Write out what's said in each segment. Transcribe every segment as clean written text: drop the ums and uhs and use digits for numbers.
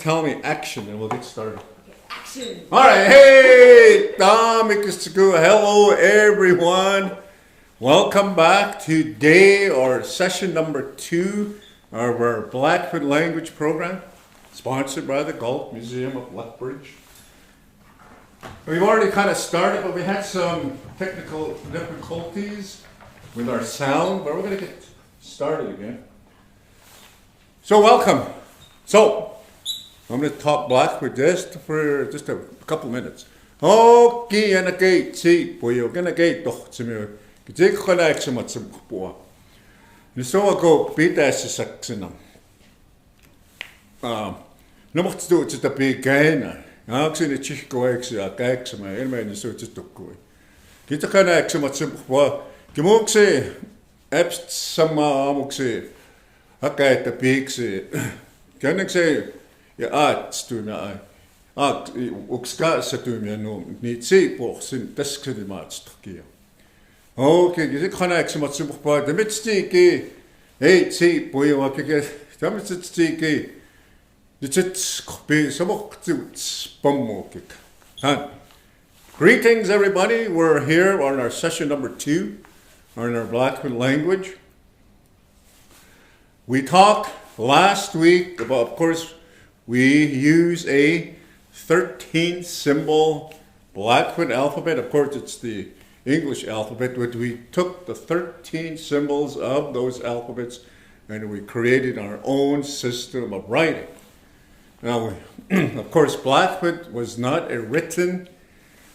Tell me action and we'll get started. Okay, action. All right, hey, hello everyone. Welcome back to day or session number 2 of our Blackfoot language program, sponsored by the Galt Museum of Lethbridge. We've already kind of started, but we had some technical difficulties with our sound, but we're going to get started again. So welcome. I'm going to talk Blackfoot just for just a couple of minutes. Okay, and a gate, see, boy, you're going to get to me. Get a connection with some boy. And so I go beat as a section. No more to do it just a big gain. I'm saying the chick go eggs, a gag, some enemy, so just a go. Get a connection with some boy. You won't say, Epst, some won't say, I got the big say. Can I say? Ja, stu me ook skaatsa me no niet zeepor sin deskede maatstkia. Okay, je kan ek soms so baie de mitstike. Hey, see boy wat ek dan mitstike. Dit is be somok spamok. Greetings everybody. We're here on our session number 2 on our Blackfoot language. We talked last week about, of course, we use a 13-symbol Blackfoot alphabet. Of course, it's the English alphabet, but we took the 13 symbols of those alphabets and we created our own system of writing. Now, of course, Blackfoot was not a written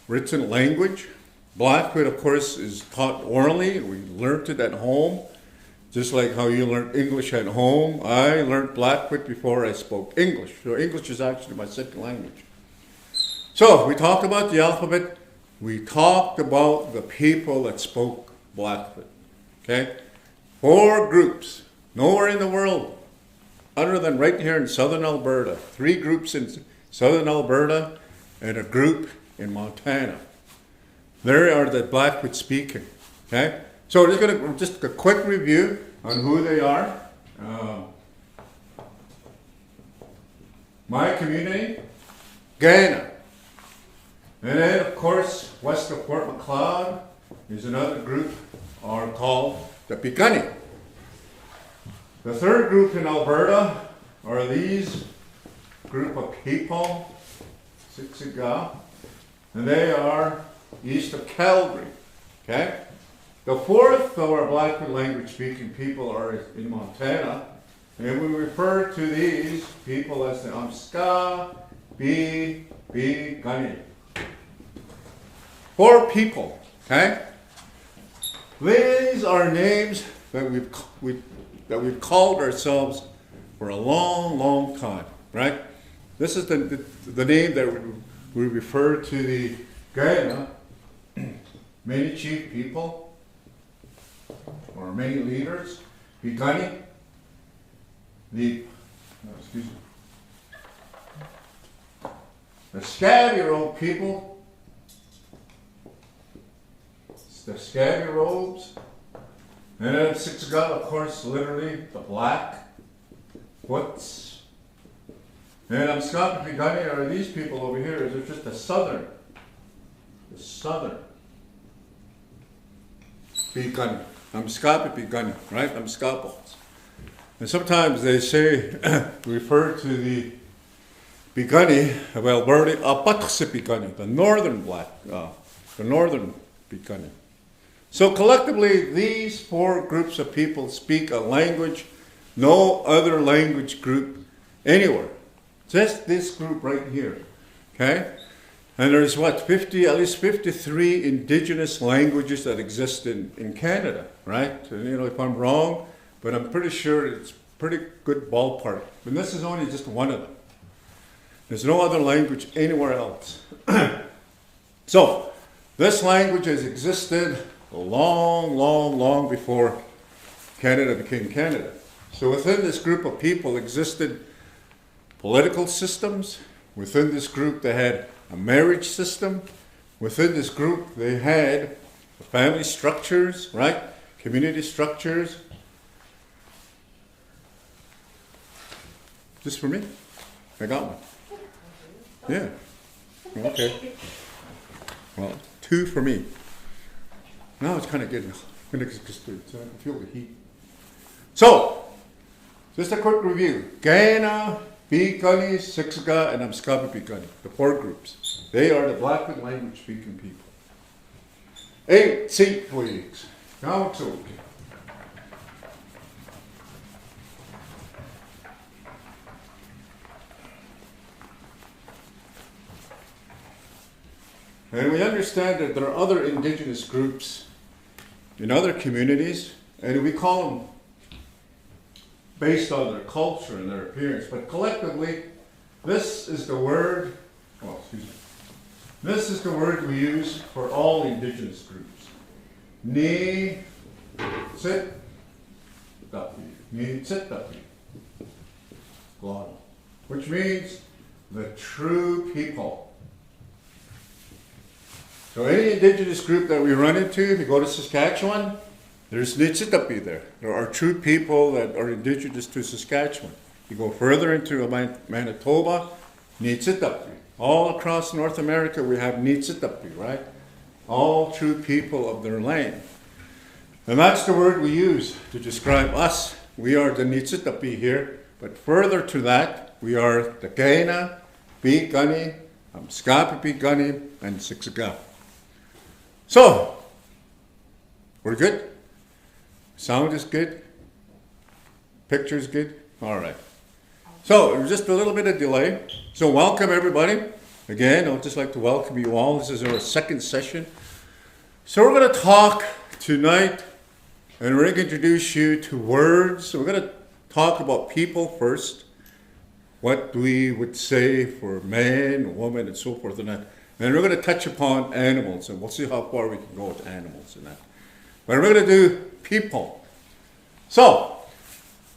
language. Blackfoot, of course, is taught orally. We learned it at home. Just like how you learned English at home, I learned Blackfoot before I spoke English. So English is actually my second language. So we talked about the alphabet. We talked about the people that spoke Blackfoot. Okay? 4 groups. Nowhere in the world other than right here in southern Alberta. 3 groups in southern Alberta and a group in Montana. There are the Blackfoot speaking. Okay? So we're just going to just a quick review on who they are. My community, Ghana. And then, of course, west of Fort McLeod is another group are called the Piikani. The third group in Alberta are these group of people, Siksiga, and they are east of Calgary. Okay? The fourth of our Blackfoot language speaking people are in Montana, and we refer to these people as the Amska Gani. 4 people, okay? These are names that we've called ourselves for a long, long time, right? This is the name that we refer to the Ghana, many chief people, or many leaders, Piikani, the Scabby-Robe people, the Scabby-Robes, and then Siksiga, of course, literally the Blackfoots, and Amska Piikani are these people over here. They're just the southern Piikani. Amska Piikani, right? Amskapos. And sometimes they say, refer to the Piikani of Alberta, Apatse Piikani, the northern Piikani. So collectively, these 4 groups of people speak a language no other language group anywhere. Just this group right here, okay? And there's at least 53 indigenous languages that exist in Canada, right? So, if I'm wrong, but I'm pretty sure it's pretty good ballpark. And this is only just one of them. There's no other language anywhere else. So, this language has existed long, long, long before Canada became Canada. So within this group of people existed political systems. Within this group they had a marriage system. Within this group they had family structures, right? Community structures. Just for me? I got one. Yeah. Okay. Well, 2 for me. Now it's kind of getting, so I can feel the heat. So, just a quick review. Gaina, Bikani, Siksika, and Amskapi Bikani, the 4 groups. They are the Blackfoot language speaking people. 8 seat weeks. Now it's okay. And we understand that there are other indigenous groups in other communities, and we call them based on their culture and their appearance. But collectively, this is the word, this is the word we use for all indigenous groups. Ni Tsit Tapi. Ni Tsit Tapi. Which means the true people. So any indigenous group that we run into, if you go to Saskatchewan, there's Nitsitapi there. There are true people that are indigenous to Saskatchewan. You go further into Manitoba, Nitsitapi. All across North America we have Nitsitapi, right? All true people of their land. And that's the word we use to describe us. We are the Nitsitapi here, but further to that, we are the Gaina, Bikani, Amskapi Bikani, and Siksika. So, we're good? Sound is good? Picture's good? All right. So, just a little bit of delay. So, welcome everybody. Again, I'd just like to welcome you all. This is our 2nd session. So, we're going to talk tonight, and we're going to introduce you to words. So, we're going to talk about people first. What we would say for man, woman, and so forth and that. And we're going to touch upon animals, and we'll see how far we can go with animals and that. But we're going to do people. So,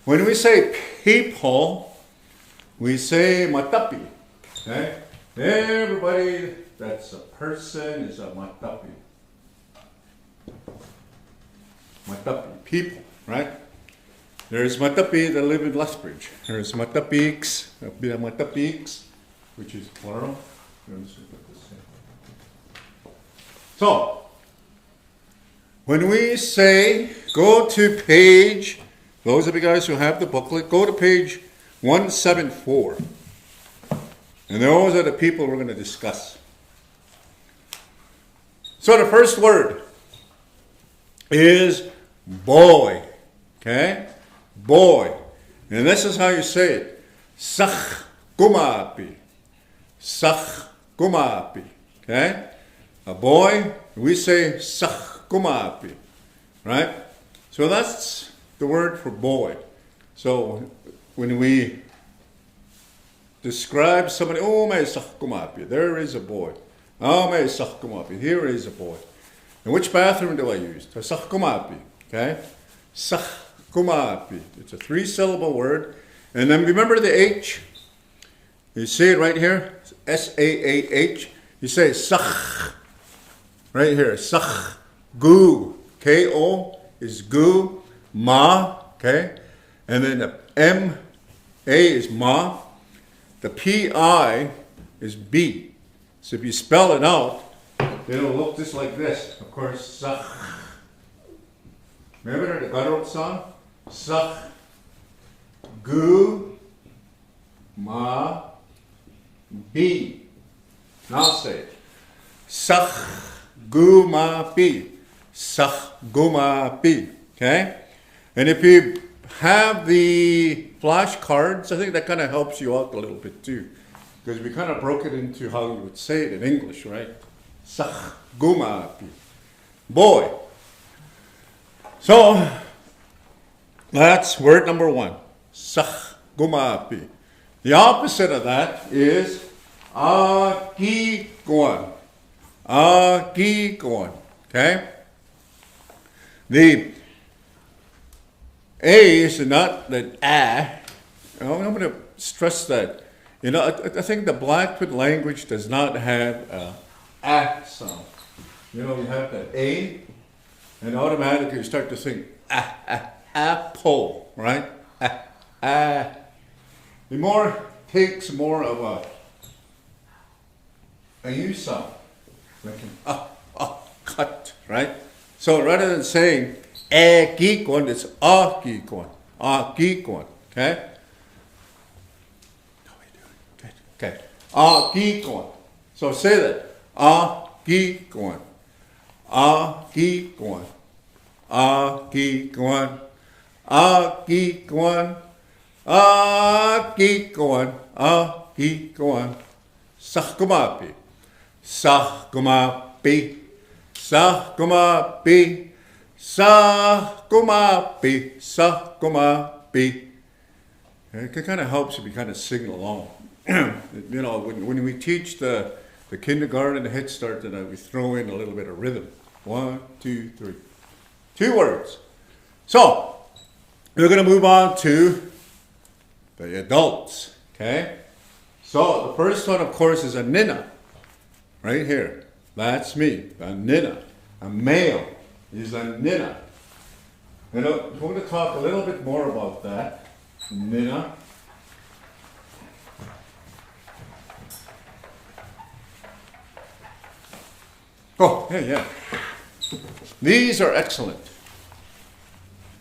when we say people, we say matapi. Okay? Everybody that's a person is a matapi. Matapi, people, right? There's matapi that live in Lethbridge. There's matapiks, which is plural. So, when we say, go to page, those of you guys who have the booklet, go to page 174. And those are the people we're going to discuss. So the first word is boy. Okay? Boy. And this is how you say it. Sakh gumapi. Sakh gumapi. Okay? A boy, we say sakh gumapi. Right? So that's the word for boy. So when we describe somebody, oh, may sakh gumapi, there is a boy. Oh, may sakh gumapi, here is a boy. And which bathroom do I use? Sakh gumapi. Okay? Sakh gumapi. It's a 3-syllable word. And then remember the H? You see it right here? S-A-A-H. You say sakh. Right here. Sakh. Gu. K-O is gu. Ma. Okay? And then the M-A is ma. The P-I is B. So if you spell it out, it'll look just like this. Of course, sakh. Remember the Garot song? Sakh. Gu. Ma. B. Now say it. Sakh. Gu ma pi. Sakh gu ma pi. Okay? And if you have the flashcards, I think that kind of helps you out a little bit too. Because we kind of broke it into how you would say it in English, right? Sakh gu ma pi. Boy. So, that's word number 1. Sakh gu ma pi. The opposite of that is aki guan. Aki guan. Okay? The A is not the A. I'm going to stress that. You know, I think the Blackfoot language does not have a sound. You know, you have that A, and automatically you start to think apple, right? The more takes more of a U sound. Like an cut, right? So rather than saying gikon, it's gikon. Gikon, okay? Okay. Gikon. So say that. Gikon. Gikon. Gikon. Gikon. Gikon. Gikon. Sahkumapi. Sahkumapi. Sahkumapi. Sahkumapi. Sahkumapi. It kind of helps if you kind of sing along. You know, when we teach the kindergarten, the Head Start, we throw in a little bit of rhythm. 1, 2, 3. 2 words. So, we're going to move on to the adults. Okay? So, the first one, of course, is a nina. Right here. That's me. A nina. A male is a nina. You know, we're going to talk a little bit more about that. Nina. Oh, yeah. These are excellent.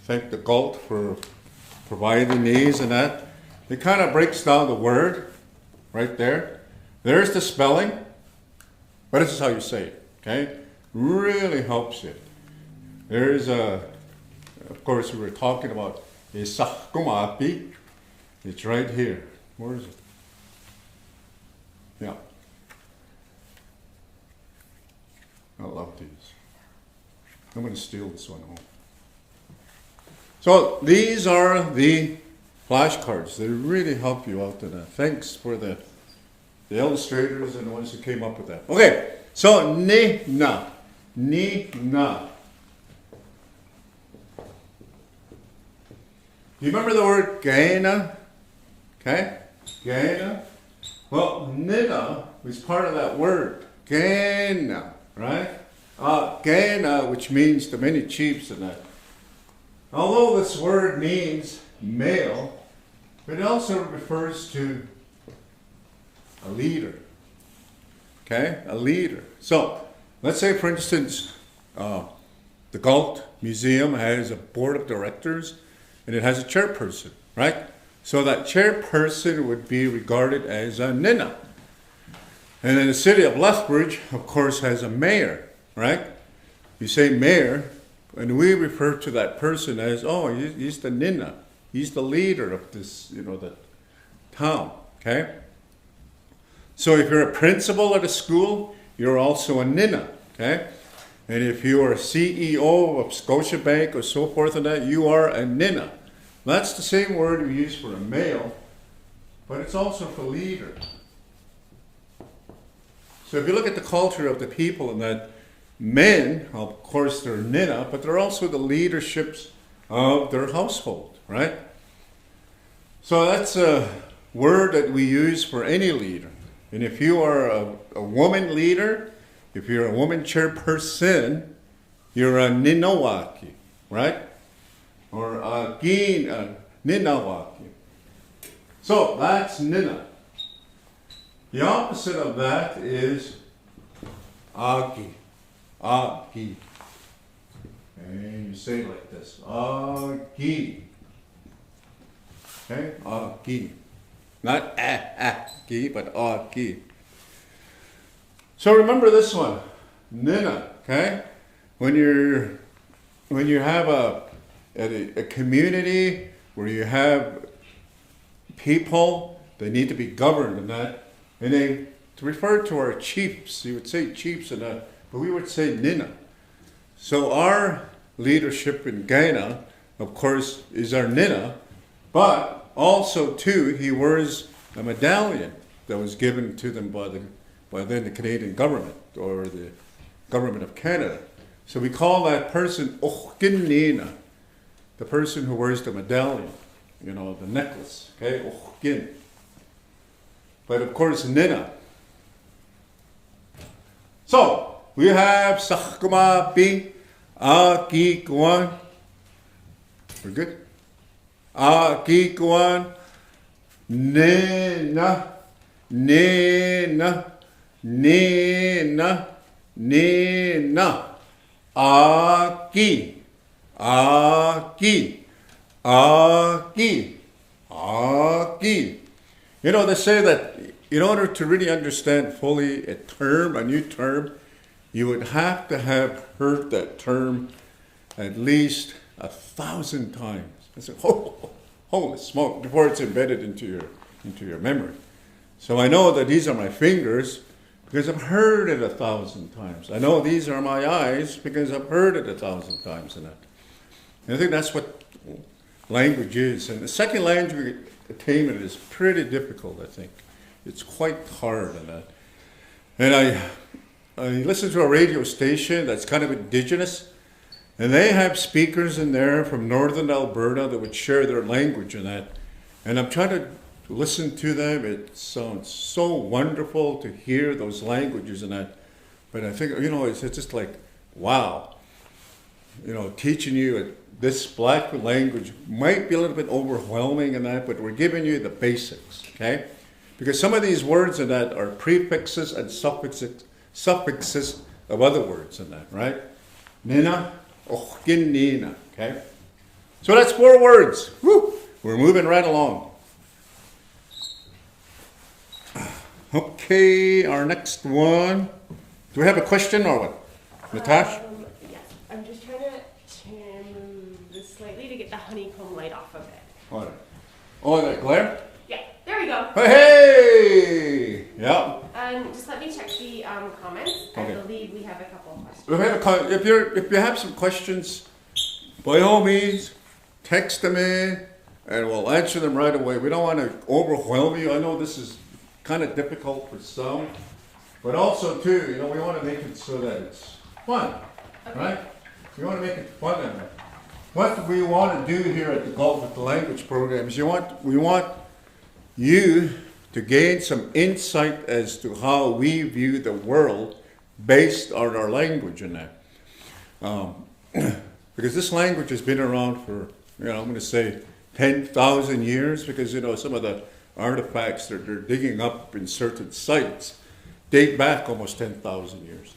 Thank the Galt for providing these and that. It kind of breaks down the word right there. There's the spelling, but this is how you say it, okay? Really helps you. There's of course, we were talking about a sahkumapi. It's right here. Where is it? Yeah. I love these. I'm going to steal this one home. So these are the flashcards. They really help you out in that. Thanks for the illustrators and the ones who came up with that. Okay, so nina. Nina. Do you remember the word gaina? Okay? Gaina. Well, nina was part of that word. Gaina. Right? Gaina, which means the many chiefs and that. Although this word means male, it also refers to a leader. Okay? A leader. So, let's say, for instance, the Galt Museum has a board of directors and it has a chairperson, right? So that chairperson would be regarded as a nina. And then the city of Lethbridge, of course, has a mayor, right? You say mayor, and we refer to that person as, oh, he's the nina. He's the leader of this, the town, okay? So if you're a principal at a school, you're also a nina, okay? And if you are a CEO of Scotiabank or so forth and that, you are a nina. That's the same word we use for a male, but it's also for leader. So if you look at the culture of the people and that, men, of course, they're nina, but they're also the leaderships of their household, right? So that's a word that we use for any leader. And if you are a woman leader, if you're a woman chairperson, you're a ninawaki, right? Or a ninawaki. So that's nina. The opposite of that is agi. Agi. And you say it like this. Agi. Okay? Agi. Not agi, but agi. So remember this one. Nina. Okay? When you have a community where you have people, they need to be governed and that. And they refer to our chiefs. You would say chiefs and that, but we would say nina. So our leadership in Gaina, of course, is our nina, but also too, he wears a medallion that was given to them by then the Canadian government or the government of Canada. So we call that person Ochkin Nina, the person who wears the medallion, the necklace. Okay, Ochkin. But of course, nina. So, we have Sahkumapi, Akikuan. We're good? Akikuan, Nina, Nina, Nina, Nina. Aquí, aquí, aquí, aquí. You know, they say that in order to really understand fully a new term, you would have to have heard that term at least 1,000 times. I said, oh, holy smoke, before it's embedded into your memory. So I know that these are my fingers because I've heard it 1,000 times. I know these are my eyes because I've heard it 1,000 times. And I think that's what language is. And the second language attainment is pretty difficult, I think. It's quite hard in that. And I listen to a radio station that's kind of indigenous, and they have speakers in there from northern Alberta that would share their language in that. And I'm trying to listen to them. It sounds so wonderful to hear those languages in that. But I think, you know, it's just like, wow. You know, teaching you this Blackfoot language might be a little bit overwhelming in that, but we're giving you the basics, okay? Because some of these words in that are prefixes and suffixes of other words in that, right? Nina, ochkin nina, okay? So that's 4 words. Woo! We're moving right along. Okay, our next one. Do we have a question or what? Natasha? Yes, I'm just trying to move this slightly to get the honeycomb light off of it. All right. Oh, that glare? Yeah, there we go. Hey! Yeah. Just let me check the comments. Okay. I believe we have a couple of questions. If you have some questions, by all means, text them in, and we'll answer them right away. We don't want to overwhelm you. I know this is kind of difficult for some, but also too, you know, we want to make it so that it's fun, Okay. right? We want to make it fun. And what we want to do here at the Galt with the Language program is we want you to gain some insight as to how we view the world based on our language in that. Because this language has been around for, you know, I'm going to say 10,000 years, because, you know, some of the artifacts that they're digging up in certain sites date back almost 10,000 years.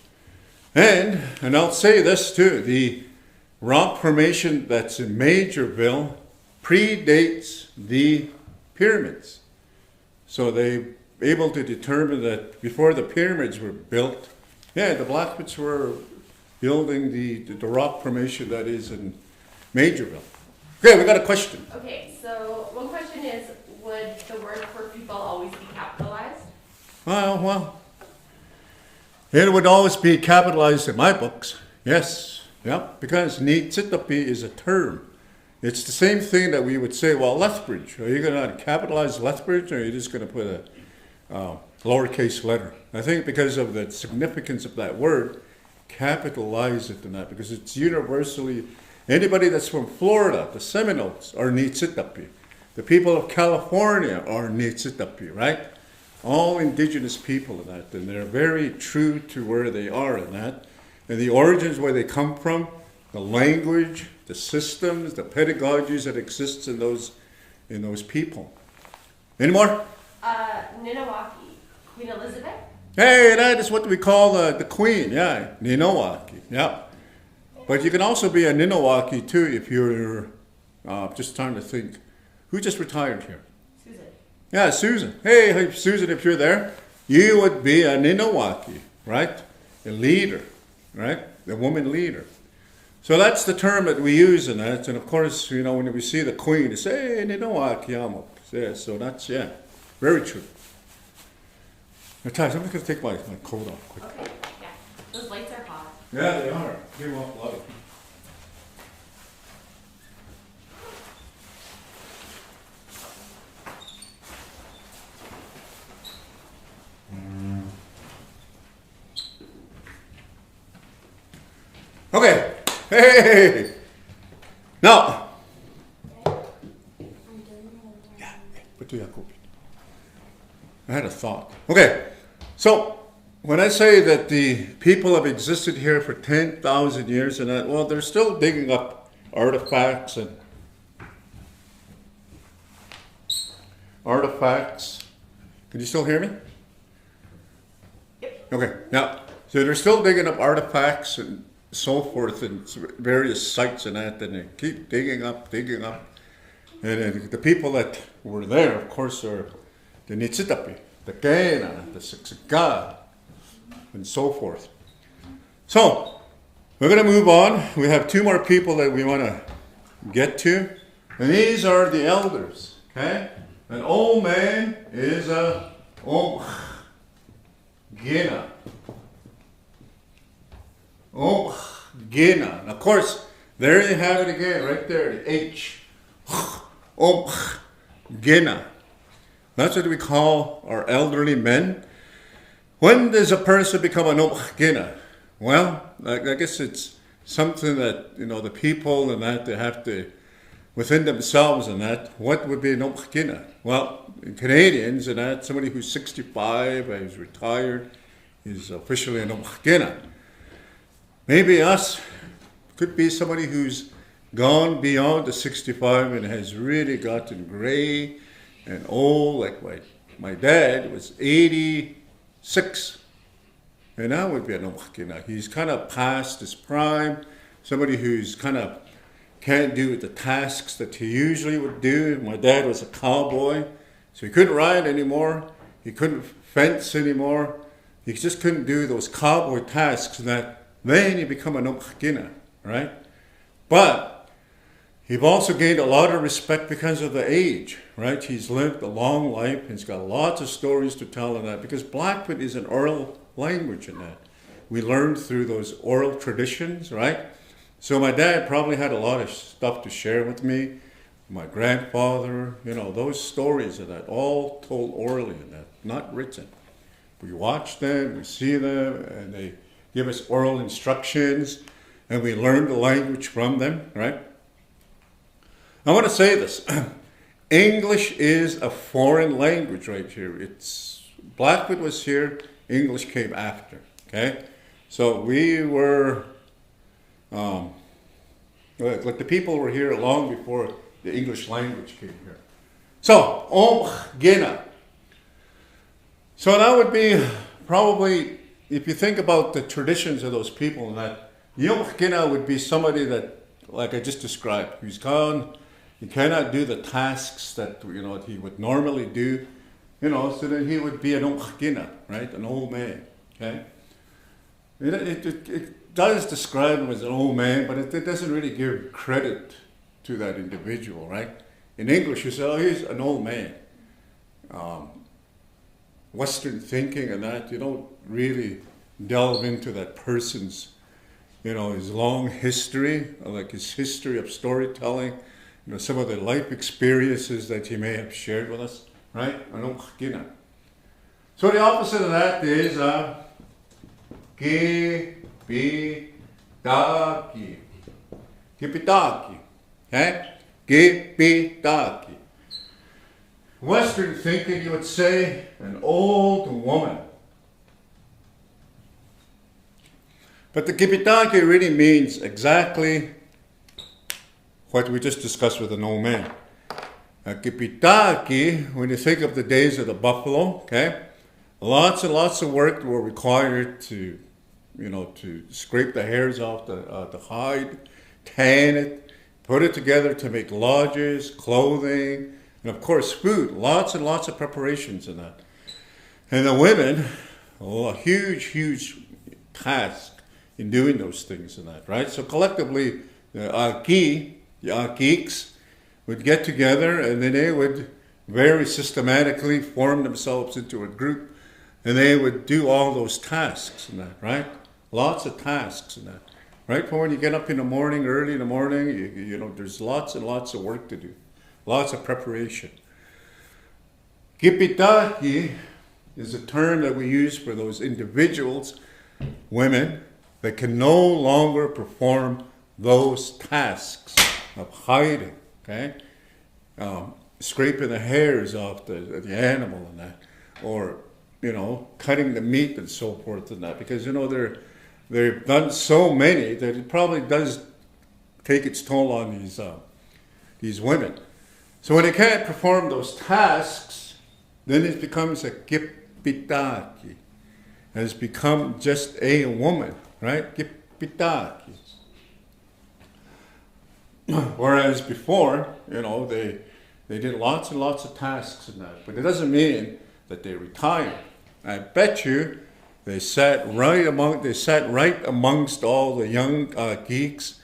And I'll say this too, the rock formation that's in Majorville predates the pyramids. So they're able to determine that before the pyramids were built, yeah, the Blackfoots were building the rock formation that is in Majorville. Okay, we got a question. Okay, so one question is, would the word for people always be capitalized? Well, it would always be capitalized in my books. Yes, yeah, because Nitsitapi is a term. It's the same thing that we would say, well, Lethbridge. Are you going to capitalize Lethbridge, or are you just going to put a lowercase letter? I think because of the significance of that word, capitalize it in that, because it's universally, anybody that's from Florida, the Seminoles are Nitsitapi. The people of California are Nitsitapi, right? All indigenous people in that, and they're very true to where they are in that. And the origins where they come from, the language, the systems, the pedagogies that exists in those people. Any more? Ninawaki, Queen Elizabeth? Hey, that is what we call the queen, yeah, Ninawaki, yeah. But you can also be a Ninawaki too if you're, just trying to think, who just retired here? Susan. Yeah, Susan. Hey, Susan, if you're there, you would be a Ninawaki, right? A leader, right? The woman leader. So that's the term that we use in that. And of course, you know, when we see the queen, they say, hey, Ninawaki amo. Yeah, so that's, yeah, very true. Natasha, I'm just going to take my coat off quick. Okay, yeah. Those lights are hot. Yeah, they are. Give off a lot of. Okay. Hey. Now. Yeah. I had a thought. Okay. So when I say that the people have existed here for 10,000 years, and that, well, they're still digging up artifacts artifacts. Can you still hear me? Yep. Okay, now, so they're still digging up artifacts and so forth and various sites and that, and they keep digging up. And the people that were there, of course, are the Nitsitapi, the Kena, the Siksika, and so forth. So, we're going to move on. We have two more people that we want to get to. And these are the elders, okay? An old man is a Gina. Gina. Of course, there you have it again, right there, the H. Gina. That's what we call our elderly men. When does a person become an Gina? Well, I guess it's something that, the people and that, they have to, within themselves and that, what would be an Gina? Well, in Canadians and that, somebody who's 65, who's retired, is officially an Gina. Maybe us could be somebody who's gone beyond the 65 and has really gotten gray and old, like my dad was 86. And that would be an Omkina. He's kind of past his prime, somebody who's kind of can't do the tasks that he usually would do. My dad was a cowboy, so he couldn't ride anymore. He couldn't fence anymore. He just couldn't do those cowboy tasks. And that then you become an Omkina, right? But he's also gained a lot of respect because of the age, right? He's lived a long life. He's got lots of stories to tell in that, because Blackfoot is an oral language in that. We learned through those oral traditions, right? So my dad probably had a lot of stuff to share with me. My grandfather, those stories of that, all told orally in that, not written. We watch them, we see them, and they give us oral instructions, and we learn the language from them, right? I want to say this. English is a foreign language right here. Blackfoot was here, English came after, okay? So we were, like the people were here long before the English language came here. So, Gina. So that would be probably, if you think about the traditions of those people, that Gina would be somebody that, like I just described, who's gone, he cannot do the tasks that, he would normally do. So then he would be an Gina, right? An old man, okay? It does describe him as an old man, but it doesn't really give credit to that individual, right? In English, you say, oh, he's an old man. Western thinking and that, you don't really delve into that person's, his long history, like his history of storytelling, some of the life experiences that he may have shared with us. Right? So the opposite of that is Gipitaki. Gipitaki. Okay? Gipitaki. Western thinking, you would say, an old woman. But the Gipitaki really means exactly what we just discussed with an old man. Gipitaki, when you think of the days of the buffalo, okay, lots and lots of work were required to, to scrape the hairs off the hide, tan it, put it together to make lodges, clothing, and of course food. Lots and lots of preparations in that. And the women, a huge task in doing those things and that, right? So collectively, the Akiks, would get together, and then they would very systematically form themselves into a group, and they would do all those tasks and that, right? Lots of tasks and that, right? For when you get up in the morning, early in the morning, there's lots and lots of work to do, lots of preparation. Gipitaki is a term that we use for those individuals, women, that can no longer perform those tasks of hiding. Okay, scraping the hairs off the animal and that, or cutting the meat and so forth and that, because they've done so many that it probably does take its toll on these women. So when they can't perform those tasks, then it becomes a gipitaki. And it's become just a woman, right? Gipitaki. Whereas before, they did lots and lots of tasks and that, but it doesn't mean that they retired. I bet you they sat right amongst all the young geeks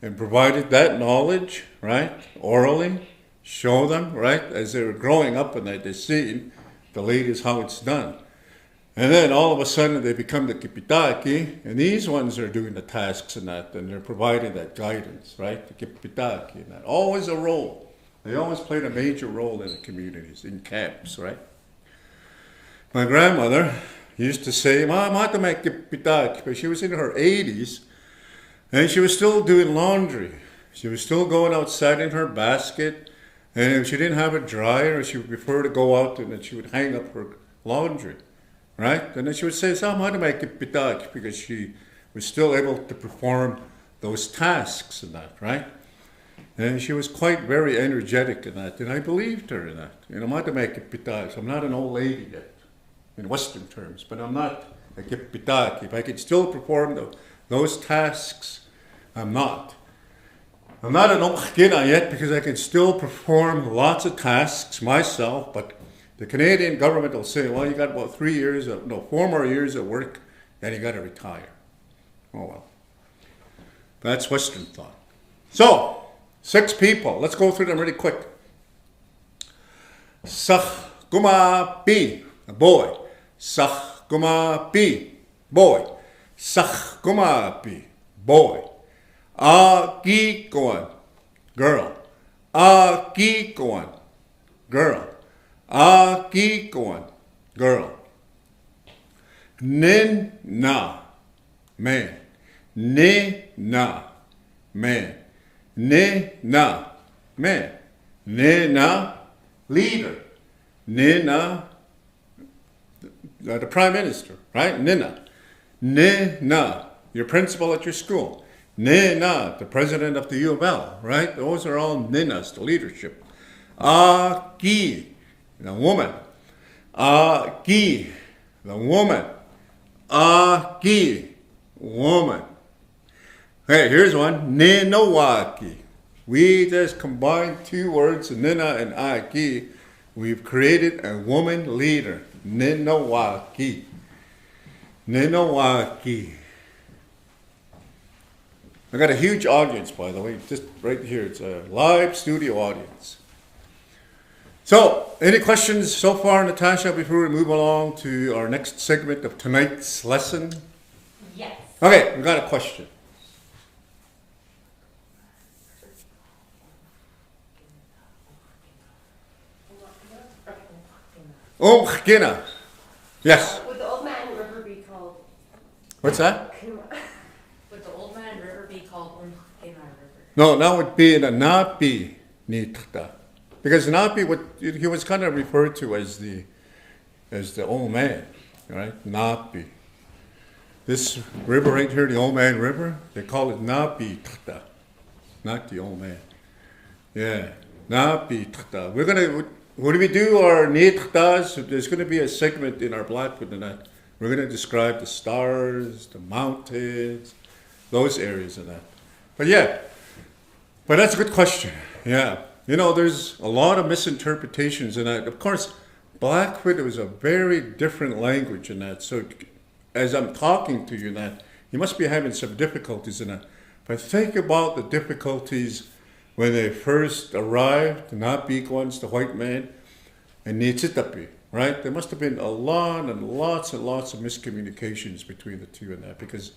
and provided that knowledge, right, orally, show them, right, as they were growing up and they're seeing the ladies how it's done. And then all of a sudden they become the kipitaki, and these ones are doing the tasks and that, and they're providing that guidance, right, the kipitaki and that. Always a role. They always played a major role in the communities, in camps, right? My grandmother used to say, "Mama, make kipitaki," but she was in her 80s, and she was still doing laundry. She was still going outside in her basket, and if she didn't have a dryer, she would prefer to go out and then she would hang up her laundry. Right? And then she would say, because she was still able to perform those tasks and that, right? And she was quite very energetic in that, and I believed her in that. I'm not an old lady yet, in Western terms, but I'm not a kipitaki. If I could still perform those tasks, I'm not. I'm not an okina yet because I can still perform lots of tasks myself, but the Canadian government will say, well, you got about 4 more years of work, then you got to retire. Oh, well. That's Western thought. So, 6 people. Let's go through them really quick. Sakuma-pi, a boy. Sakuma-pi, boy. Sakuma-pi, boy. Akikoan, girl. Akikoan, girl. Akikoan, girl. Nina, man. Nina, man. Nina, man. Nina, leader. Nina, the prime minister, right? Nina. Nina, your principal at your school. Nina, the president of the U of L, right? Those are all ninas, the leadership. Aki, the woman. Aki, the woman. Aki, woman. Hey, here's one. Ninowaki. We just combined 2 words, Nina and Aki. We've created a woman leader. Ninowaki. Ninowaki. I got a huge audience, by the way, just right here. It's a live studio audience. So, any questions so far, Natasha, before we move along to our next segment of tonight's lesson? Yes. Okay, we got a question. Gina. Yes. Would the Old Man River be called? What's that? Would the Old Man River be called River? No, that would be the Napi Nitda. Because Napi, he was kind of referred to as the old man, right? Napi. This river right here, the Old Man River, they call it Napi Tda, not the old man. Yeah, Napi Tda. When we do our Nitdas, there's going to be a segment in our Blackfoot and that. We're going to describe the stars, the mountains, those areas of that. But that's a good question. Yeah. There's a lot of misinterpretations in that. Of course, Blackfoot was a very different language in that. So as I'm talking to you in that, you must be having some difficulties in that. But think about the difficulties when they first arrived, the Napikwans, the white man, and Nitsitapi, right? There must have been a lot and lots and lots of miscommunications between the two in that, because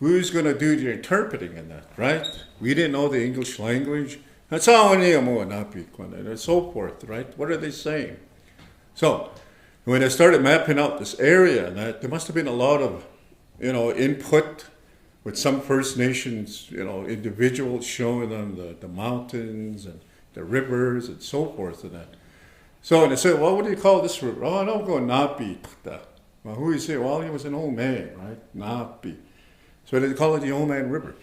who's going to do the interpreting in that, right? We didn't know the English language. That's how and so forth, right? What are they saying? So, when I started mapping out this area, there must have been a lot of, input with some First Nations, individuals showing them the mountains and the rivers and so forth and that. So, and they said, well, what do you call this river? Oh, don't go Napi. Well, who you say? Well, he was an old man, right? Napi. So they call it the Old Man River.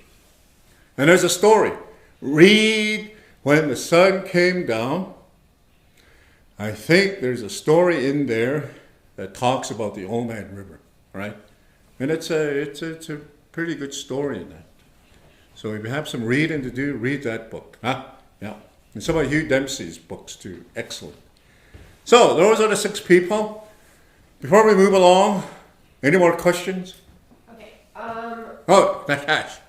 And there's a story. Read when the sun came down, I think there's a story in there that talks about the Old Man River, right? And it's a pretty good story in that. So if you have some reading to do, read that book, huh? Yeah. And some of Hugh Dempsey's books too, excellent. So those are the 6 people. Before we move along, any more questions? Okay. Oh, Natasha.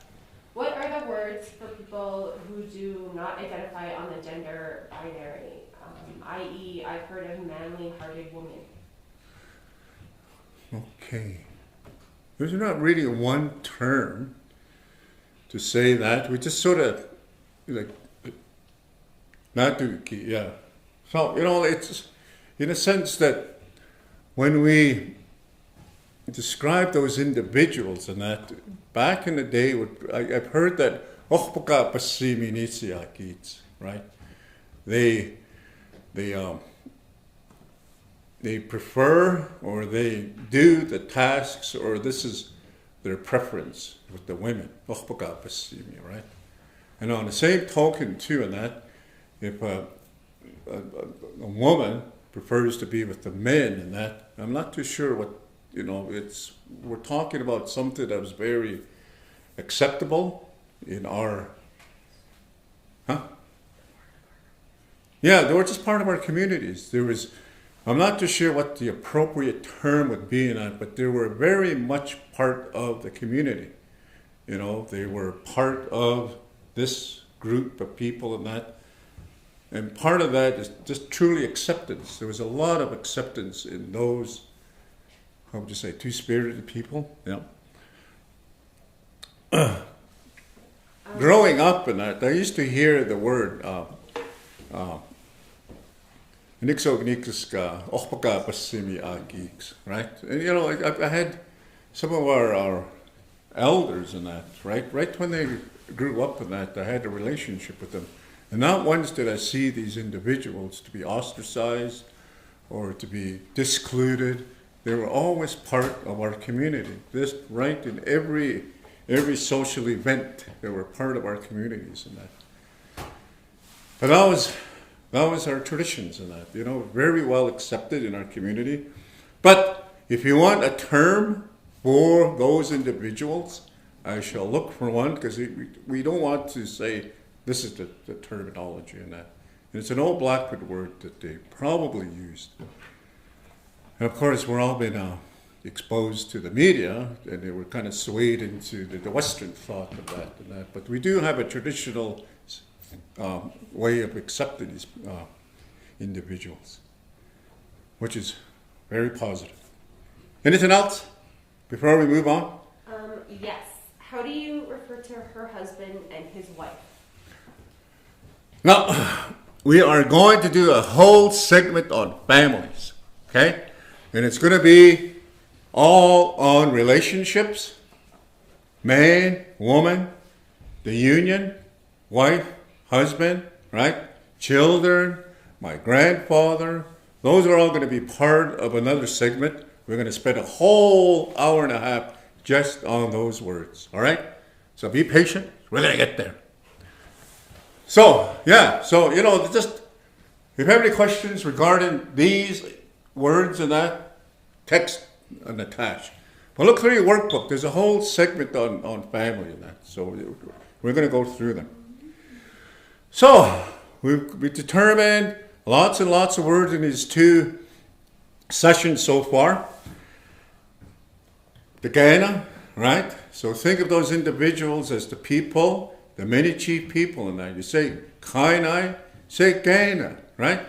What are the words for people who do not identify on the gender binary? I.e., I've heard of manly-hearted woman. Okay. There's not really one term to say that. We just sort of, like, not do, yeah. So, it's in a sense that when we describe those individuals and that, back in the day, I've heard that, right? They prefer or they do the tasks, or this is their preference with the women, right? And on the same token too, in that, if a woman prefers to be with the men, and that, I'm not too sure what, we're talking about something that was very acceptable in our, Yeah, they were just part of our communities. I'm not too sure what the appropriate term would be in that, but they were very much part of the community. They were part of this group of people and that. And part of that is just truly acceptance. There was a lot of acceptance in those, how would you say, two-spirited people. Yeah. Growing up in that, I used to hear the word, right? And I had some of our elders in that, right when they grew up in that, I had a relationship with them. And not once did I see these individuals to be ostracized or to be discluded. They were always part of our community. This, right, in every social event, they were part of our communities in that. But that was our traditions in that, very well accepted in our community. But if you want a term for those individuals, I shall look for one, because we don't want to say this is the terminology in that. And it's an old Blackfoot word that they probably used. And of course, we're all been exposed to the media, and they were kind of swayed into the Western thought of that and that. But we do have a traditional way of accepting these individuals, which is very positive. Anything else before we move on? Yes. How do you refer to her husband and his wife? Now, we are going to do a whole segment on families, okay? And it's going to be all on relationships, man, woman, the union, wife, husband, right? Children, my grandfather. Those are all going to be part of another segment. We're going to spend a whole hour and a half just on those words, all right? So be patient. We're going to get there. So, yeah, just if you have any questions regarding these words and that, text and attach. But look through your workbook. There's a whole segment on family and that. So we're going to go through them. So we determined lots and lots of words in these 2 sessions so far. The Gaina, right? So think of those individuals as the people, the many chief people in that. You say Kainai, say Gaina, right?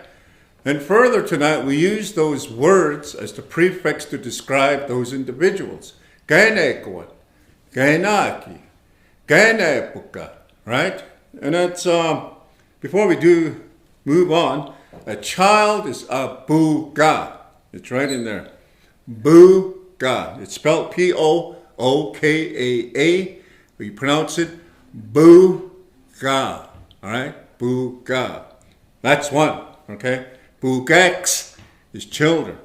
And further to that, we use those words as the prefix to describe those individuals. Gainekuan, Gainaki, Gainepuka, right? And that's, before we do move on, a child is a buga. It's right in there. Buga. It's spelled P-O-O-K-A-A. We pronounce it buga. All right? Buga. That's one. Okay? Bugex is children.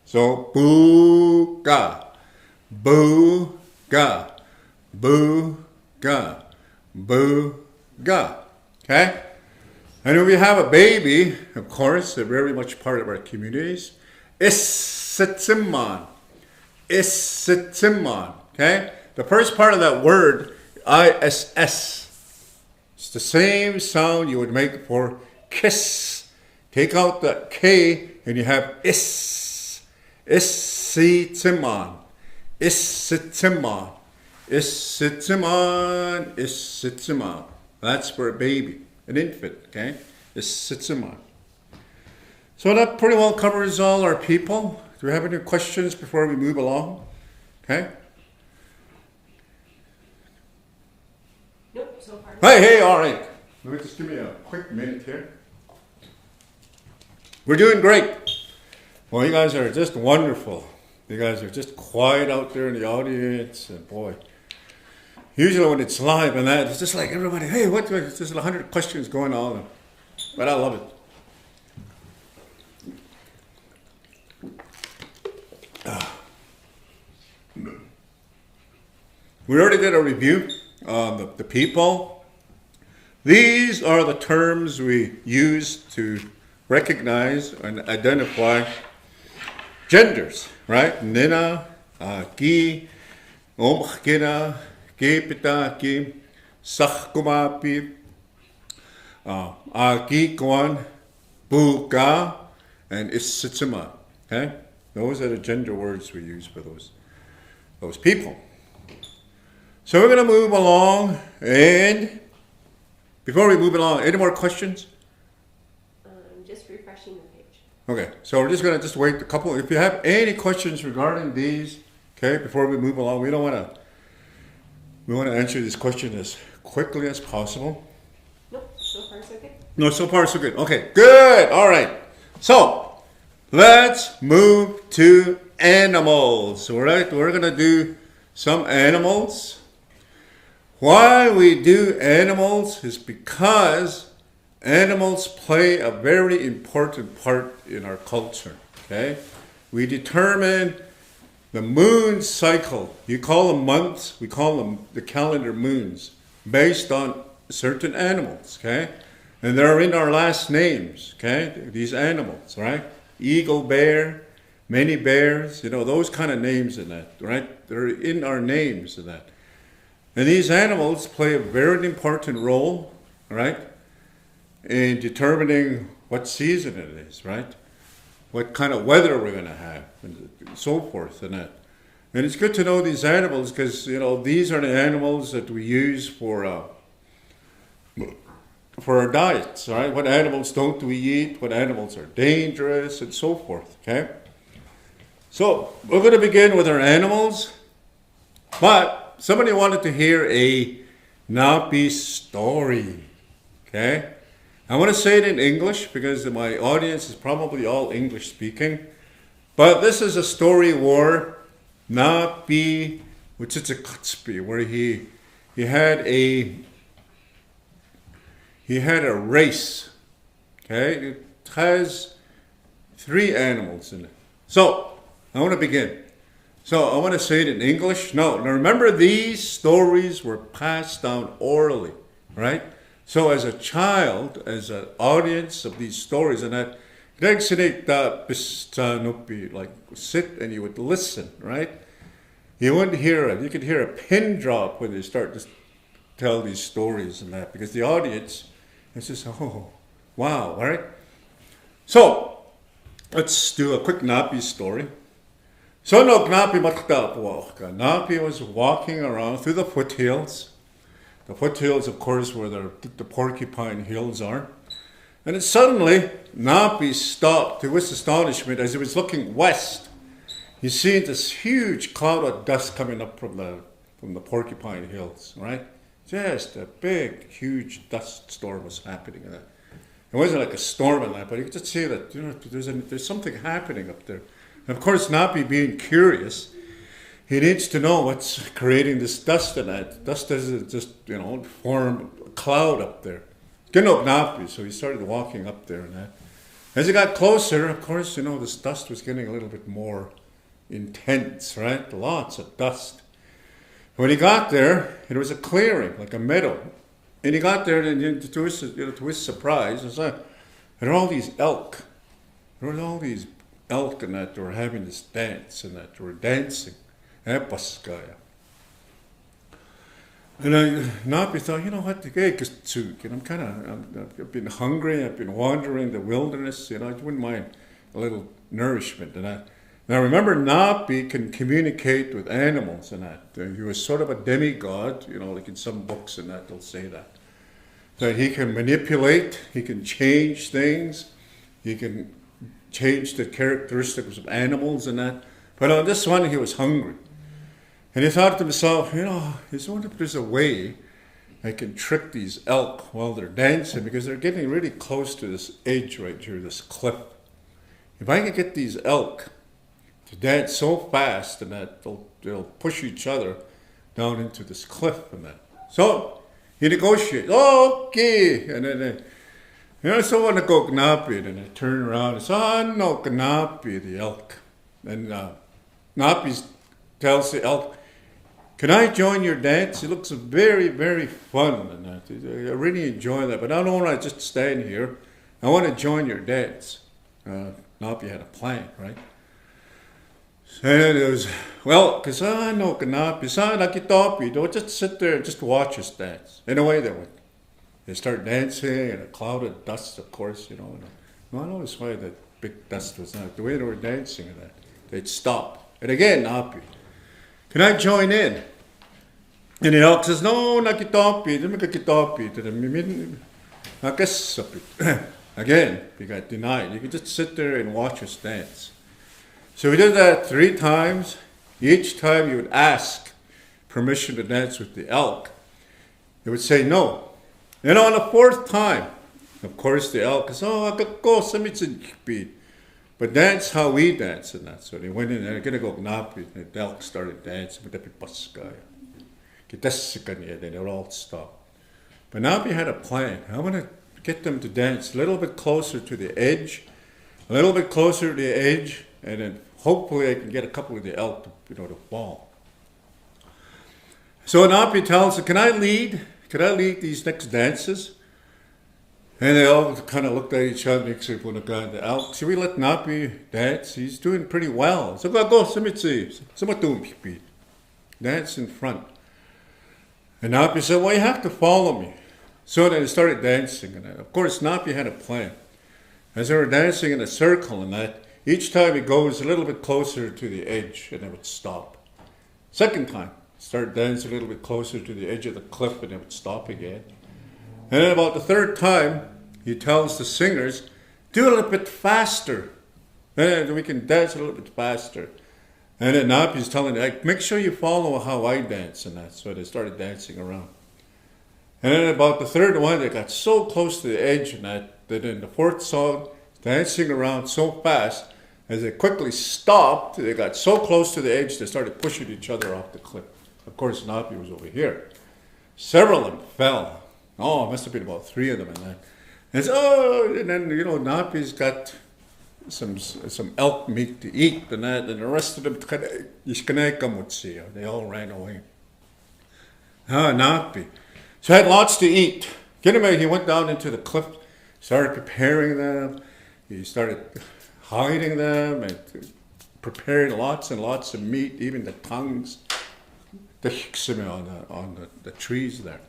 So buga. Buga. Buga. Buga. Okay? And when we have a baby, of course, they're very much part of our communities. Isitsimman. Isitsimman. Okay? The first part of that word, ISS, it's the same sound you would make for kiss. Take out the K and you have is. Isitsimman. Isitsimman. Isitsimman. Isitsimman. That's for a baby, an infant, okay? Isitsimman. So that pretty well covers all our people. Do we have any questions before we move along? Okay? Nope, so far. Hey, all right. Let me just give me a quick minute here. We're doing great. Well, you guys are just wonderful. You guys are just quiet out there in the audience, and boy, usually when it's live and that, it's just like everybody, hey, there's 100 questions going on, but I love it. We already did a review on the people. These are the terms we use to recognize and identify genders, right? Nina, ki, omkina, ki pita, ki, sakkumapi, ki kwan, buka, and isitsima. Okay? Those are the gender words we use for those people. So we're going to move along, and before we move along, any more questions? Just refreshing the page. Okay, so we're just going to wait a couple. If you have any questions regarding these, okay, before we move along, we want to answer this question as quickly as possible. Nope, so far so good. No, so far so good. Okay, good. All right. So let's move to animals. All right, we're going to do some animals. Why we do animals is because animals play a very important part in our culture, okay? We determine the moon cycle. You call them months, we call them the calendar moons, based on certain animals, okay? And they're in our last names, okay? These animals, right? Eagle, bear, many bears, those kind of names in that, right? They're in our names in that. And these animals play a very important role, right, in determining what season it is, right? What kind of weather we're going to have, and so forth, and that. And it's good to know these animals because, these are the animals that we use for our diets, right? What animals don't we eat? What animals are dangerous, and so forth, okay? So we're going to begin with our animals, but somebody wanted to hear a Napi story, okay? I want to say it in English because my audience is probably all English speaking. But this is a story where Napi, which is a kutspi, where he had a race, okay? It has 3 animals in it. So I want to begin. So I want to say it in English. Now remember, these stories were passed down orally, right? So as a child, as an audience of these stories, and that, like sit and you would listen, right? You wouldn't hear it. You could hear a pin drop when they start to tell these stories and that, because the audience is just, oh, wow, all right? So let's do a quick Napi story. So no, Napi was walking around through the foothills. The foothills, of course, where the porcupine hills are. And then suddenly, Napi stopped to his astonishment as he was looking west. He seen this huge cloud of dust coming up from the porcupine hills, right? Just a big, huge dust storm was happening. It wasn't like a storm in that, but you could just see that there's something happening up there. And of course, Napi, being curious, he needs to know what's creating this dust in that. Dust doesn't just, form a cloud up there. Napi, so he started walking up there and that. As he got closer, of course, this dust was getting a little bit more intense, right? Lots of dust. When he got there, it was a clearing, like a meadow. And he got there, and to his surprise, there are all these elk. There were all these elk and that were having this dance and that were dancing. Epaskaya. And Napi thought, you know what, I've been hungry, I've been wandering the wilderness, I wouldn't mind a little nourishment and that. Now remember, Napi can communicate with animals and that. He was sort of a demigod, like in some books and that, they'll say that. That he can manipulate, he can change things, he can change the characteristics of animals and that. But on this one, he was hungry. And he thought to himself, I wonder if there's a way I can trick these elk while they're dancing, because they're getting really close to this edge right here, this cliff. If I can get these elk to dance so fast and that they'll push each other down into this cliff and that. So he negotiates. Okay. And then, so when I go Gnapi, and I turn around and say, no, Gnapi, the elk. And Gnapi tells the elk, can I join your dance? It looks very, very fun and that. I really enjoy that, but I don't want to just stand here. I want to join your dance. Gnapi had a plan, right? And it was, because I know Gnapi, don't just sit there and just watch us dance. In a way they went. They start dancing in a cloud of dust, of course, And I don't know why that big dust was not. The way they were dancing and that, they'd stop. And again, Gnapi, can I join in? And the elk says, no, nakitopi, again, he got denied. You could just sit there and watch us dance. So we did that 3 times. Each time you would ask permission to dance with the elk. They would say no. And on the 4th time, of course, the elk says, but dance how we dance and that. So they went in and they're going to go Gnapi. And the elk started dancing. Then they all stopped. But Gnapi had a plan. I want to get them to dance a little bit closer to the edge, and then hopefully I can get a couple of the elk to fall. So Gnapi tells them, can I lead these next dances? And they all kind of looked at each other, except for the elk. Should we let Gnapi dance? He's doing pretty well. So go, dance in front. And Gnapi said, well, you have to follow me. So they started dancing. And of course, Gnapi had a plan. As they were dancing in a circle and that, each time he goes a little bit closer to the edge and they would stop. Second time, start dancing a little bit closer to the edge of the cliff and they would stop again. And then about the 3rd time, he tells the singers, do a little bit faster. Then we can dance a little bit faster. And then Gnapi's telling them, make sure you follow how I dance and that. So they started dancing around. And then about the 3rd one, they got so close to the edge and that in the 4th song, dancing around so fast, as they quickly stopped, they got so close to the edge, they started pushing each other off the cliff. Of course, Gnapi was over here. Several of them fell. Oh, it must have been about 3 of them and that. And then, Gnapi's got some elk meat to eat and that, and the rest of them, they all ran away. Gnapi. So he had lots to eat. He went down into the cliff, started preparing them. He started hiding them and preparing lots and lots of meat, even the tongues, on the trees there.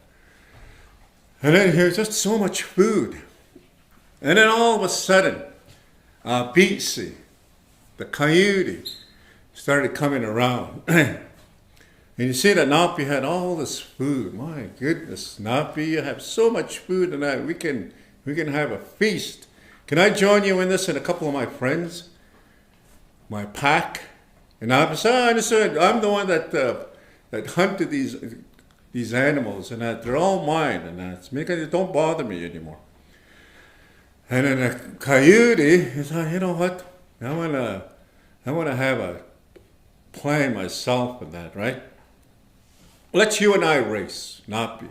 And then here's just so much food. And then all of a sudden, Beatsy, the coyote, started coming around. And you see that Gnapi had all this food. My goodness, Gnapi, you have so much food tonight. We can have a feast. Can I join you in this and a couple of my friends? My pack? And Gnapi said, I understood. I'm the one that hunted these animals and that they're all mine and that. Because they don't bother me anymore. And then the coyote said, you know what? I want to have a plan myself in that, right? Let's you and I race, Gnapi.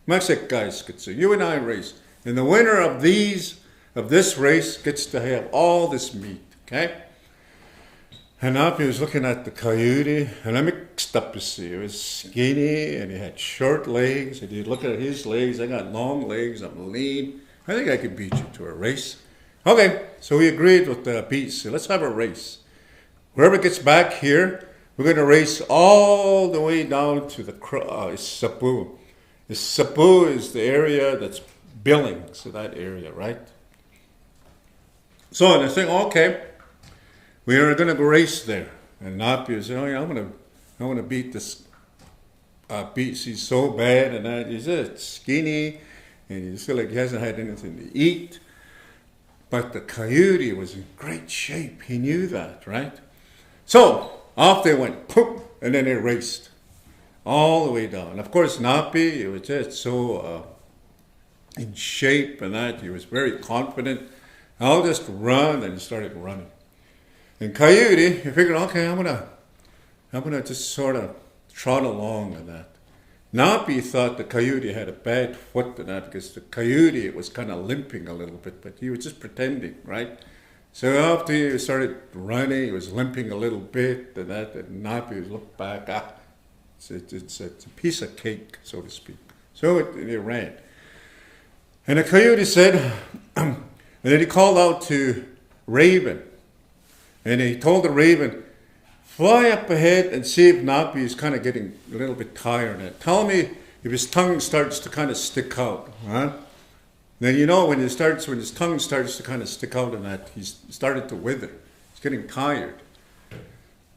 Masek guys could say, you and I race. And the winner of this race gets to have all this meat, okay? And Napi was looking at the coyote, and I mixed up, you see. He was skinny, and he had short legs, and you look at his legs, I got long legs, I'm lean. I think I could beat you to a race. Okay, so we agreed with the beats. So let's have a race. Whoever gets back here, we're going to race all the way down to the Sapu. The Sapu is the area that's Billings, so that area, right? So I think, okay, we are going to go race there. And Napi said, oh yeah, I'm going to beat this beats. He's so bad, and that he's just skinny, and he feel like he hasn't had anything to eat. But the coyote was in great shape. He knew that, right? So off they went, poof, and then they raced all the way down. And of course, Napi, he was just so in shape and that. He was very confident. I'll just run, and he started running. And Coyote, he figured, okay, I'm gonna just sort of trot along and that. Napi thought the coyote had a bad foot and that because the coyote was kind of limping a little bit, but he was just pretending, right? So after he started running, he was limping a little bit and that, and Napi looked back, it's a piece of cake, so to speak. So it ran. And the coyote said, and then he called out to Raven, and he told the raven, fly up ahead and see if Napi is kind of getting a little bit tired. And tell me if his tongue starts to kind of stick out. Huh? Then you know when his tongue starts to kind of stick out and that, he's started to wither. He's getting tired.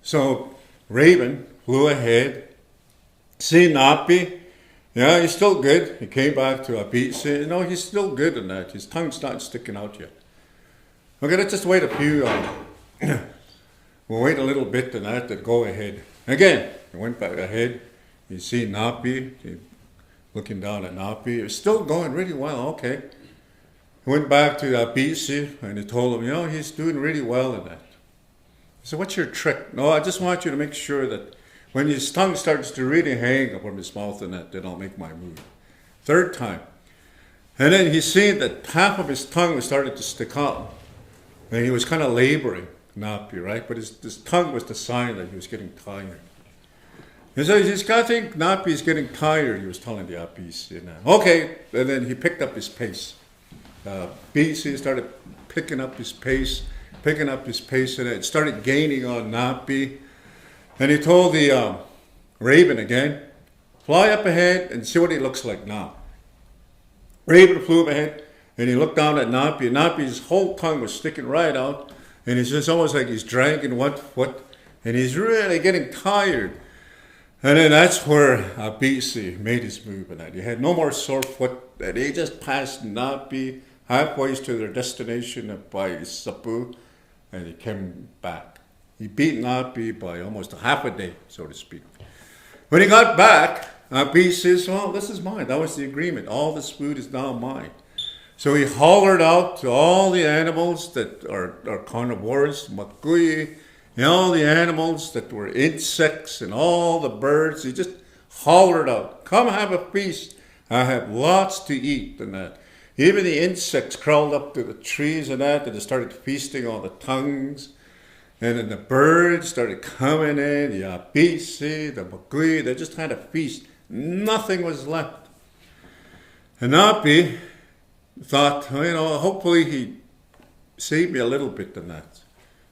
So Raven flew ahead, see Napi. Yeah, he's still good. He came back to a beat, saying, no, he's still good in that. His tongue's not sticking out yet. Okay, let's just wait a few we'll wait a little bit and that to go ahead. Again, he went back ahead. You see Napi, looking down at Napi. It was still going really well, okay. He went back to BC and he told him, you know, he's doing really well in that. He said, what's your trick? No, I just want you to make sure that when his tongue starts to really hang up from his mouth and that, then I'll make my move. Third time. And then he seen that half of his tongue was starting to stick out. And he was kind of laboring. Napi, right? But his tongue was the sign that he was getting tired. And so he's got to think Napi's getting tired, he was telling the Apis. Okay, and then he picked up his pace. BC started picking up his pace, and it started gaining on Napi. And he told the raven again, fly up ahead and see what he looks like now. Raven flew up ahead, and he looked down at Napi, and Napi's whole tongue was sticking right out. And it's just almost like he's dragging one foot, and he's really getting tired. And then that's where BC made his move. And that he had no more sore foot, and he just passed Napi halfway to their destination by Sapu, and he came back. He beat Napi by almost a half a day, so to speak. When he got back, BC says, well, this is mine. That was the agreement. All this food is now mine. So he hollered out to all the animals that are carnivores, makui, and all the animals that were insects and all the birds. He just hollered out, come have a feast. I have lots to eat and that. Even the insects crawled up to the trees and that, and they started feasting on the tongues. And then the birds started coming in, the apisi, the makui, they just had a feast. Nothing was left. And Napi thought, you know, hopefully he saved me a little bit than that.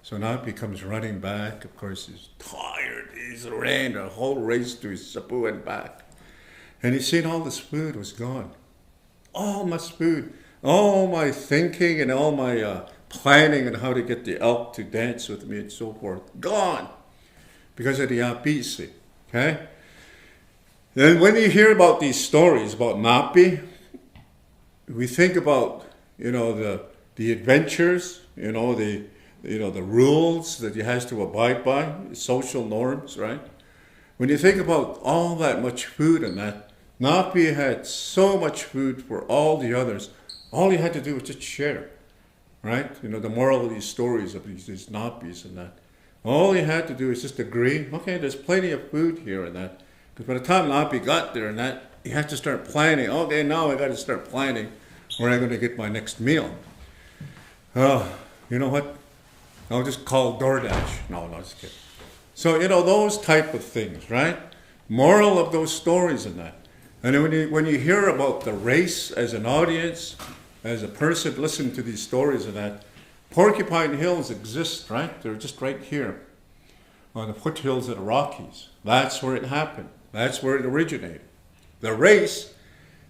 So Napi comes running back. Of course, he's tired. He's ran a whole race to his Sapu and back. And he's seen all this food was gone. All my food, all my thinking and all my planning on how to get the elk to dance with me and so forth, gone because of the apisi, okay? Then when you hear about these stories about Napi, we think about, you know, the adventures, you know, the rules that he has to abide by, social norms, right? When you think about all that much food and that, Napi had so much food for all the others. All he had to do was just share, right? You know, the moral of these stories of these Napis and that. All he had to do is just agree, okay, there's plenty of food here and that. Because by the time Napi got there and that, he had to start planning. Okay, now I got to start planning where I'm going to get my next meal. You know what? I'll just call DoorDash. No, just kidding. So, those type of things, right? Moral of those stories and that. And then when you hear about the race as an audience, as a person listening to these stories and that, Porcupine Hills exist, right? They're just right here on the foothills of the Rockies. That's where it happened. That's where it originated. The race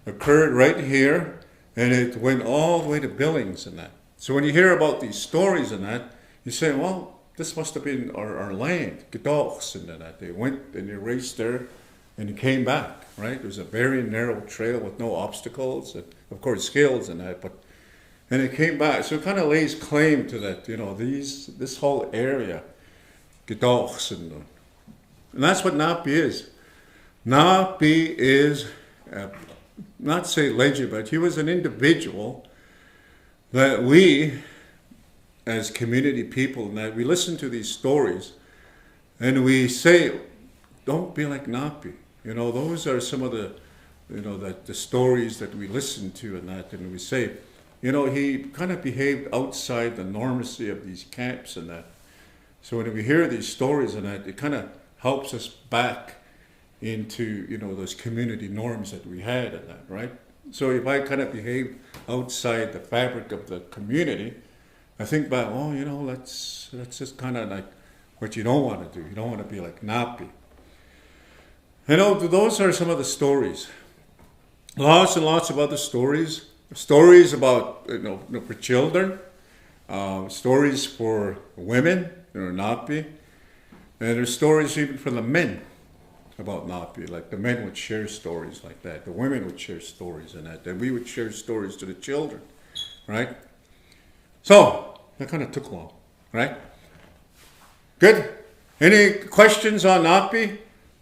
occurred right here, and it went all the way to Billings and that. So when you hear about these stories and that, you say, well, this must have been our land, Galt and that. They went and they raced there, and they came back, right? It was a very narrow trail with no obstacles, and of course scales and that, and it came back. So it kind of lays claim to that, this whole area, Galt and that's what Napi is. Napi is, not say legend, but he was an individual that we, as community people, and that we listen to these stories and we say, don't be like Napi. Those are some of the, the stories that we listen to and we say, he kind of behaved outside the normacy of these camps and that. So when we hear these stories and that, it kind of helps us back into, those community norms that we had and that, right? So if I kind of behave outside the fabric of the community, I think back, that's just kind of like what you don't want to do. You don't want to be like Napi. Those are some of the stories. Lots and lots of other stories. Stories about, for children. Stories for women, Napi. And there's stories even for the men about Napi. Like the men would share stories like that. The women would share stories and that. And we would share stories to the children, right? So, that kind of took long, right? Good? Any questions on Napi?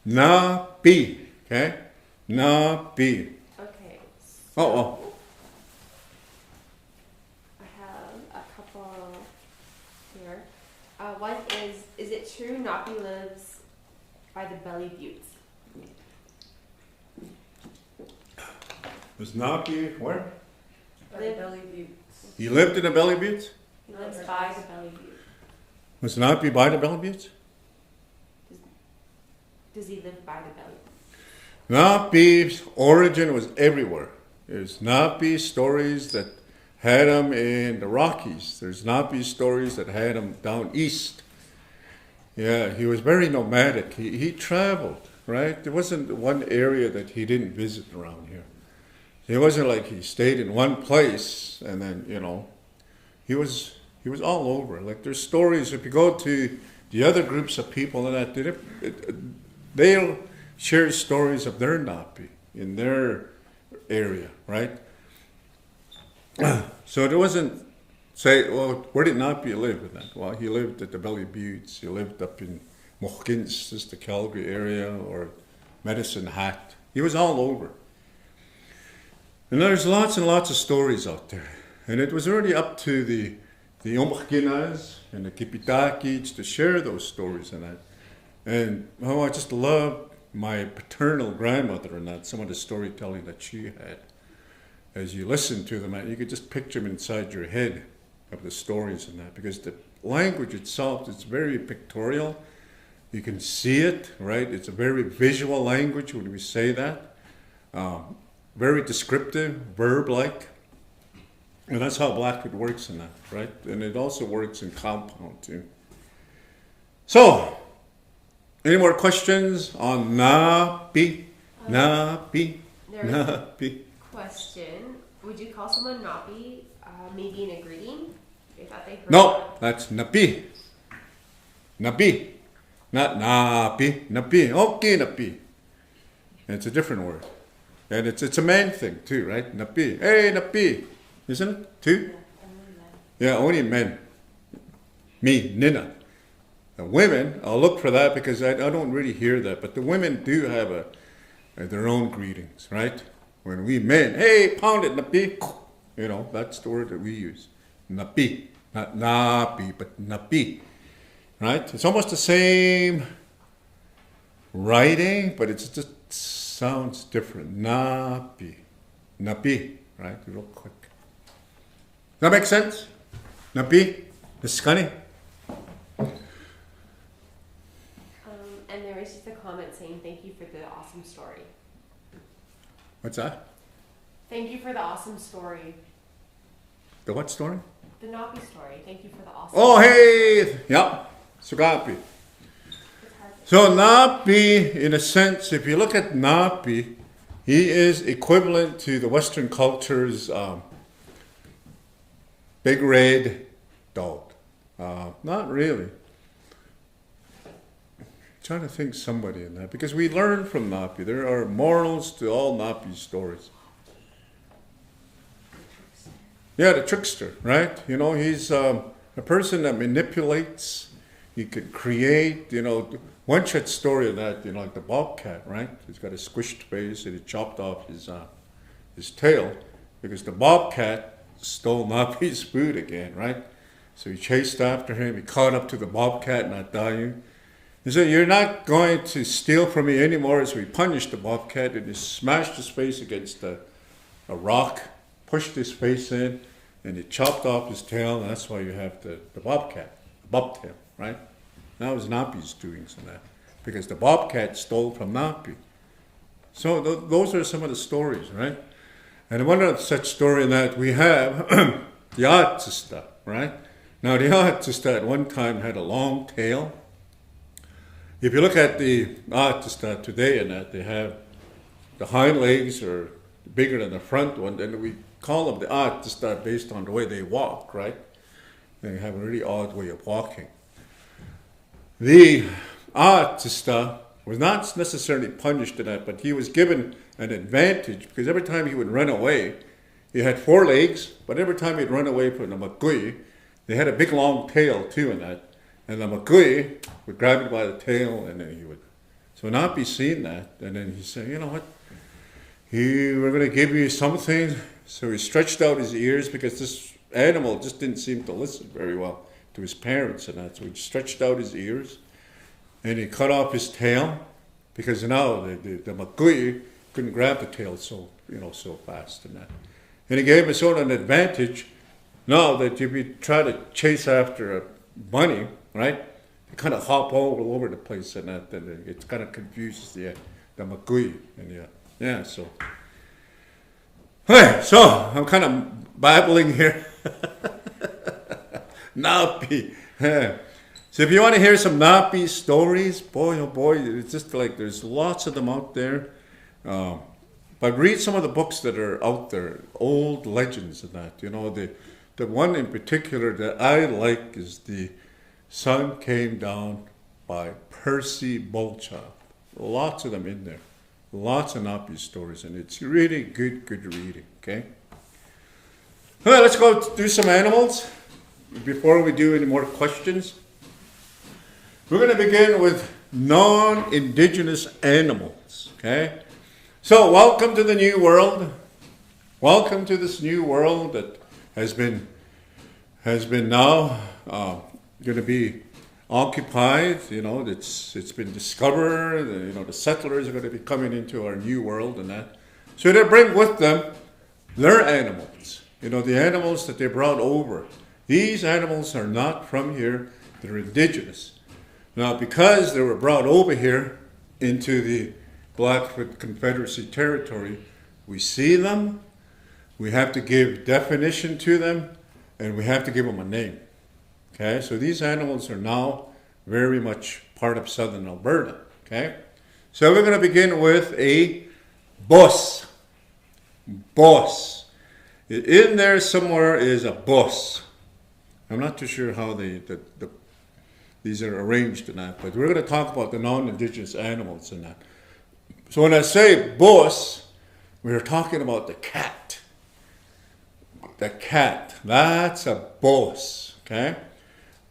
Napi, okay? Napi. Okay. Oh. I have a couple here. One is it true Napi lives by the Belly Buttes? Was Napi where? By the Belly Buttes. He lived in the Belly Buttes? He lives by the Belly Buttes. Was Napi by the Belly Buttes? Does he live by the Belly Buttes? Napi's origin was everywhere. There's Napi stories that had him in the Rockies. There's Napi stories that had him down east. Yeah, he was very nomadic. He traveled, right? There wasn't one area that he didn't visit around here. It wasn't like he stayed in one place and then, he was all over. Like there's stories, if you go to the other groups of people and that, they'll share stories of their Napi in their area, right? So there wasn't, say, well, where did Napi live in that? Well, he lived at the Belly Buttes. He lived up in Mohkins, just the Calgary area, or Medicine Hat. He was all over. And there's lots and lots of stories out there. And it was already up to the Omkinas and the Kipitakis to share those stories and that. And I just loved my paternal grandmother and that, some of the storytelling that she had. As you listen to them, you could just picture them inside your head of the stories and that, because the language itself is very pictorial. You can see it, right? It's a very visual language when we say that. Very descriptive, verb-like. And that's how Blackfoot works in that, right? And it also works in compound too. So, any more questions on Napi? Napi? Napi? Question. Would you call someone Napi maybe in a greeting? I thought they heard No, that's Napi. Napi. Not Napi. Napi. Okay, Napi. It's a different word. And it's a man thing too, right? Napi. Hey, Napi. Isn't it? Too? Yeah, only men. Me, Nina. The women, I'll look for that because I don't really hear that. But the women do have their own greetings, right? When we men, hey, pound it, Napi. That's the word that we use. Napi. Not Napi, but Napi. Right? It's almost the same writing, but it just sounds different. Napi. Napi. Right? Real quick. Does that make sense? Napi? Miss Scully? And there was just a comment saying, thank you for the awesome story. What's that? Thank you for the awesome story. The what story? The Napi story. Thank you for the awesome Oh, story. hey! Yeah, Sugapi. It's hard to- So Napi, in a sense, if you look at Napi, he is equivalent to the Western culture's big red dog. Not really. Trying to think somebody in that, because we learn from Napi. There are morals to all Napi stories. Yeah, the trickster, right? You know, he's a person that manipulates. He could create, you know, one shot story of that, you know, like the bobcat, right? He's got a squished face and he chopped off his tail because the bobcat stole Napi's food again, right? So he chased after him. He caught up to the bobcat, not dying. He said, "You're not going to steal from me anymore." So he punished the bobcat and he smashed his face against a rock, pushed his face in, and he chopped off his tail, and that's why you have the bobcat, the bobtail, right? That was Napi's doings in that, because the bobcat stole from Napi. So those are some of the stories, right? And one of such story in that we have the artista, right? Now the artista at one time had a long tail. If you look at the artista today in that, they have the hind legs are bigger than the front one, and we call them the artista based on the way they walk, right? They have a really odd way of walking. The artista was not necessarily punished in that, but he was given an advantage because every time he would run away, he had 4 legs, but every time he'd run away from the magui, they had a big long tail too in that. And the magui would grab him by the tail and then he would. So Napi seen that, and then he said, "You know what? We're going to give you something." So he stretched out his ears because this animal just didn't seem to listen very well to his parents and that. So he stretched out his ears and he cut off his tail because now the magui couldn't grab the tail so fast and that. And he gave him sort of an advantage now that if you try to chase after a bunny, right? You kind of hop all over the place and that, and it kind of confuses the magui and yeah. So, okay, so I'm kind of babbling here. Napi. Yeah. So if you want to hear some Napi stories, boy, oh boy, it's just like there's lots of them out there. But read some of the books that are out there, old legends and that. You know, the one in particular that I like is The Sun Came Down by Percy Beauchamp. Lots of them in there. Lots of Napi stories, and it's really good reading, okay? All right, let's go do some animals before we do any more questions. We're going to begin with non-indigenous animals, okay? So welcome to the new world. Welcome to this new world that has been now going to be occupied. You know, it's been discovered. You know, the settlers are going to be coming into our new world and that. So they bring with them their animals. You know, the animals that they brought over. These animals are not from here. They're indigenous. Now, because they were brought over here into the Blackfoot Confederacy territory, we see them, we have to give definition to them, and we have to give them a name. Okay, so these animals are now very much part of southern Alberta. Okay, so we're going to begin with a bus. Bus. In there somewhere is a bus. I'm not too sure how these are arranged in that, but we're going to talk about the non-indigenous animals in that. So when I say bus, we're talking about the cat. The cat, that's a bus, okay?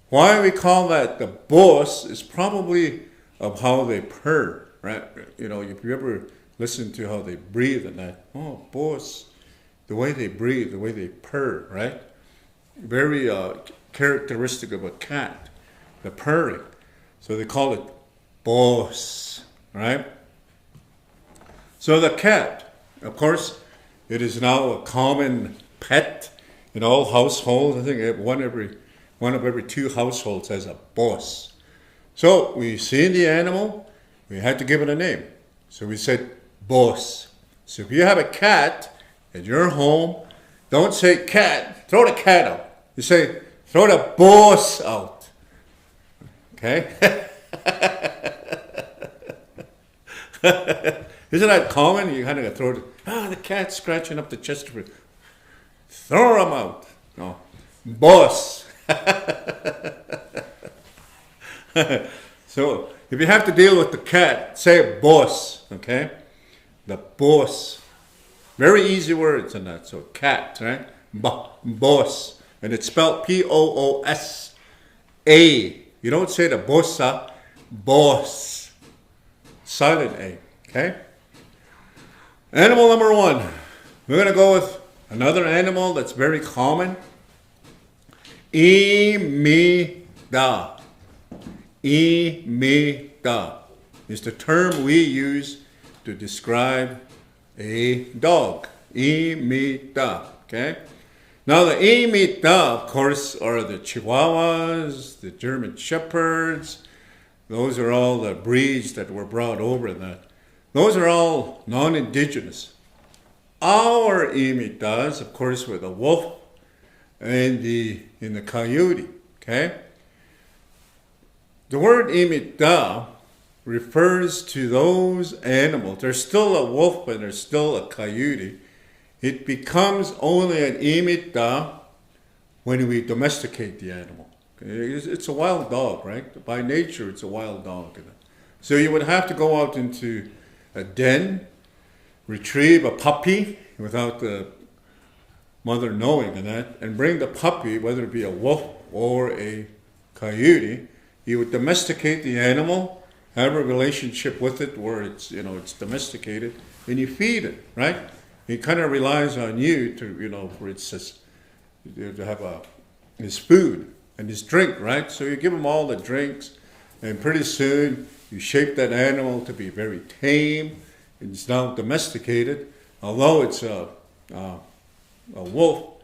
Why we call that the bus is probably of how they purr, right? You know, if you ever listen to how they breathe and that, oh, bus, the way they breathe, the way they purr, right? Very characteristic of a cat, the purring. So they call it bus, right? So the cat, of course, it is now a common pet in all households. I think one of every 2 households has a bus. So we see the animal, we had to give it a name. So we said boss. So if you have a cat at your home, don't say cat, throw the cat out. You say, throw the boss out. Okay? Isn't that common? You kind of throw the cat's scratching up the chest. Throw him out. No. Boss. So if you have to deal with the cat, say boss. Okay? The boss. Very easy words in that. So cat, right? Boss. And it's spelled P-O-O-S-A. You don't say the bossa, boss. Silent A. Okay? Animal number 1. We're going to go with another animal that's very common. Imida. Imida is the term we use to describe a dog. Imida. Okay? Now the imida, of course, are the Chihuahuas, the German Shepherds. Those are all the breeds that were brought over in that. Those are all non-indigenous. Our imitas, of course, were the wolf and the coyote. Okay? The word imita refers to those animals. There's still a wolf and there's still a coyote. It becomes only an imita when we domesticate the animal. It's a wild dog, right? By nature, it's a wild dog. So you would have to go out into a den, retrieve a puppy without the mother knowing that, and bring the puppy, whether it be a wolf or a coyote. You would domesticate the animal, have a relationship with it where it's domesticated, and you feed it, right? He kind of relies on you to, for its to have his food and his drink, right? So you give him all the drinks, and pretty soon you shape that animal to be very tame. It's now domesticated. Although it's a wolf,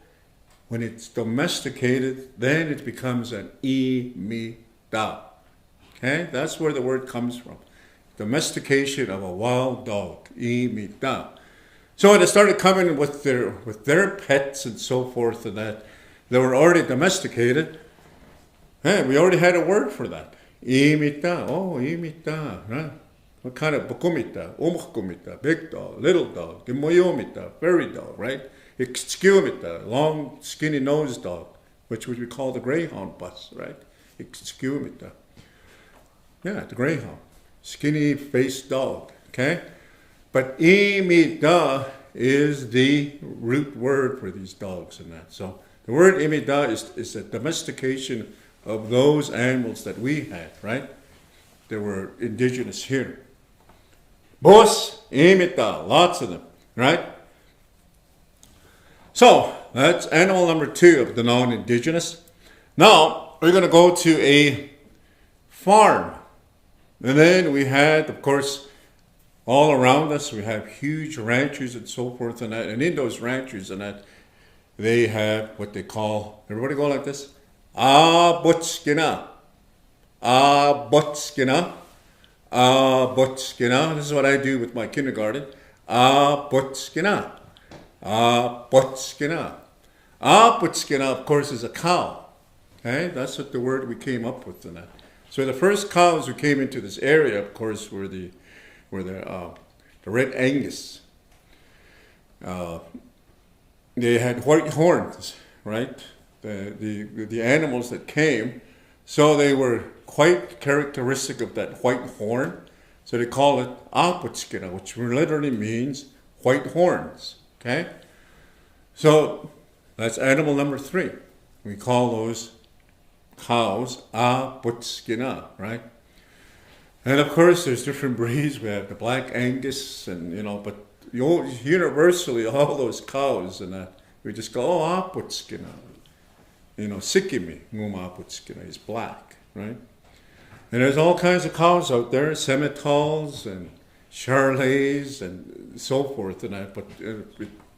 when it's domesticated, then it becomes an imida. Okay, that's where the word comes from. Domestication of a wild dog, imida. So when they started coming with their pets and so forth, and that they were already domesticated, hey, we already had a word for that. Imita, oh, imita, right? What kind of bukumita, umkumita, big dog, little dog, moyomita, fairy dog, right? Excumita, long, skinny nosed dog, which we call the greyhound bus, right? Excumita. Yeah, the greyhound, skinny faced dog, okay? But imida is the root word for these dogs and that. So the word imida is a domestication of those animals that we had, right? They were indigenous here. Bos, imida, lots of them, right? So that's animal number 2 of the non-indigenous. Now we're going to go to a farm. And then we had, of course, all around us, we have huge ranches and so forth and that. And in those ranches and that, they have what they call, everybody go like this? Butskina. Butskina. Butskina. This is what I do with my kindergarten. Butskina. Butskina. Butskina, of course, is a cow. Okay, that's what the word we came up with in that. So the first cows who came into this area, of course, were the Red Angus. They had white horns, right? The animals that came, so they were quite characteristic of that white horn. So they call it Aputskina, which literally means white horns. Okay, so that's animal number 3. We call those cows Aputskina, right? And of course, there's different breeds. We have the Black Angus, and but universally, all those cows, and we just go, oh, Aputskina. Sikimi, Aputskina is black, right? And there's all kinds of cows out there, Semitals and Charolais and so forth, and that. But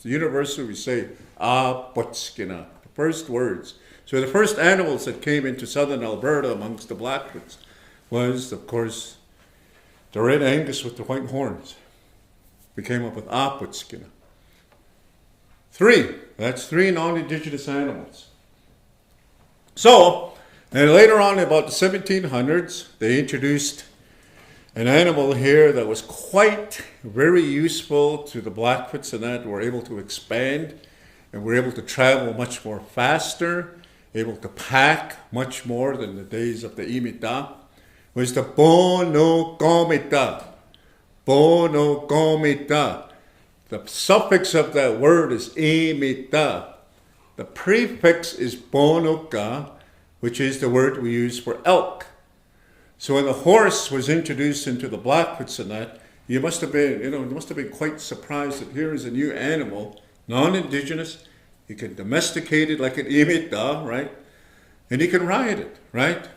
universally, we say Aputskina, the first words. So the first animals that came into southern Alberta amongst the Blackfoots was, of course, The red Angus with the white horns. We came up with Aputskinna. 3. That's 3 non-indigenous animals. So, and later on, about the 1700s, they introduced an animal here that was quite very useful to the Blackfoots, and that were able to expand and were able to travel much more faster, able to pack much more than the days of the Imita, was the Bonogomita. Bonogomita. The suffix of that word is Imita. The prefix is Bonoka, which is the word we use for elk. So when the horse was introduced into the Blackfoots and that, you must have been quite surprised that here is a new animal, non-indigenous. You can domesticate it like an imita, right? And you can ride it, right?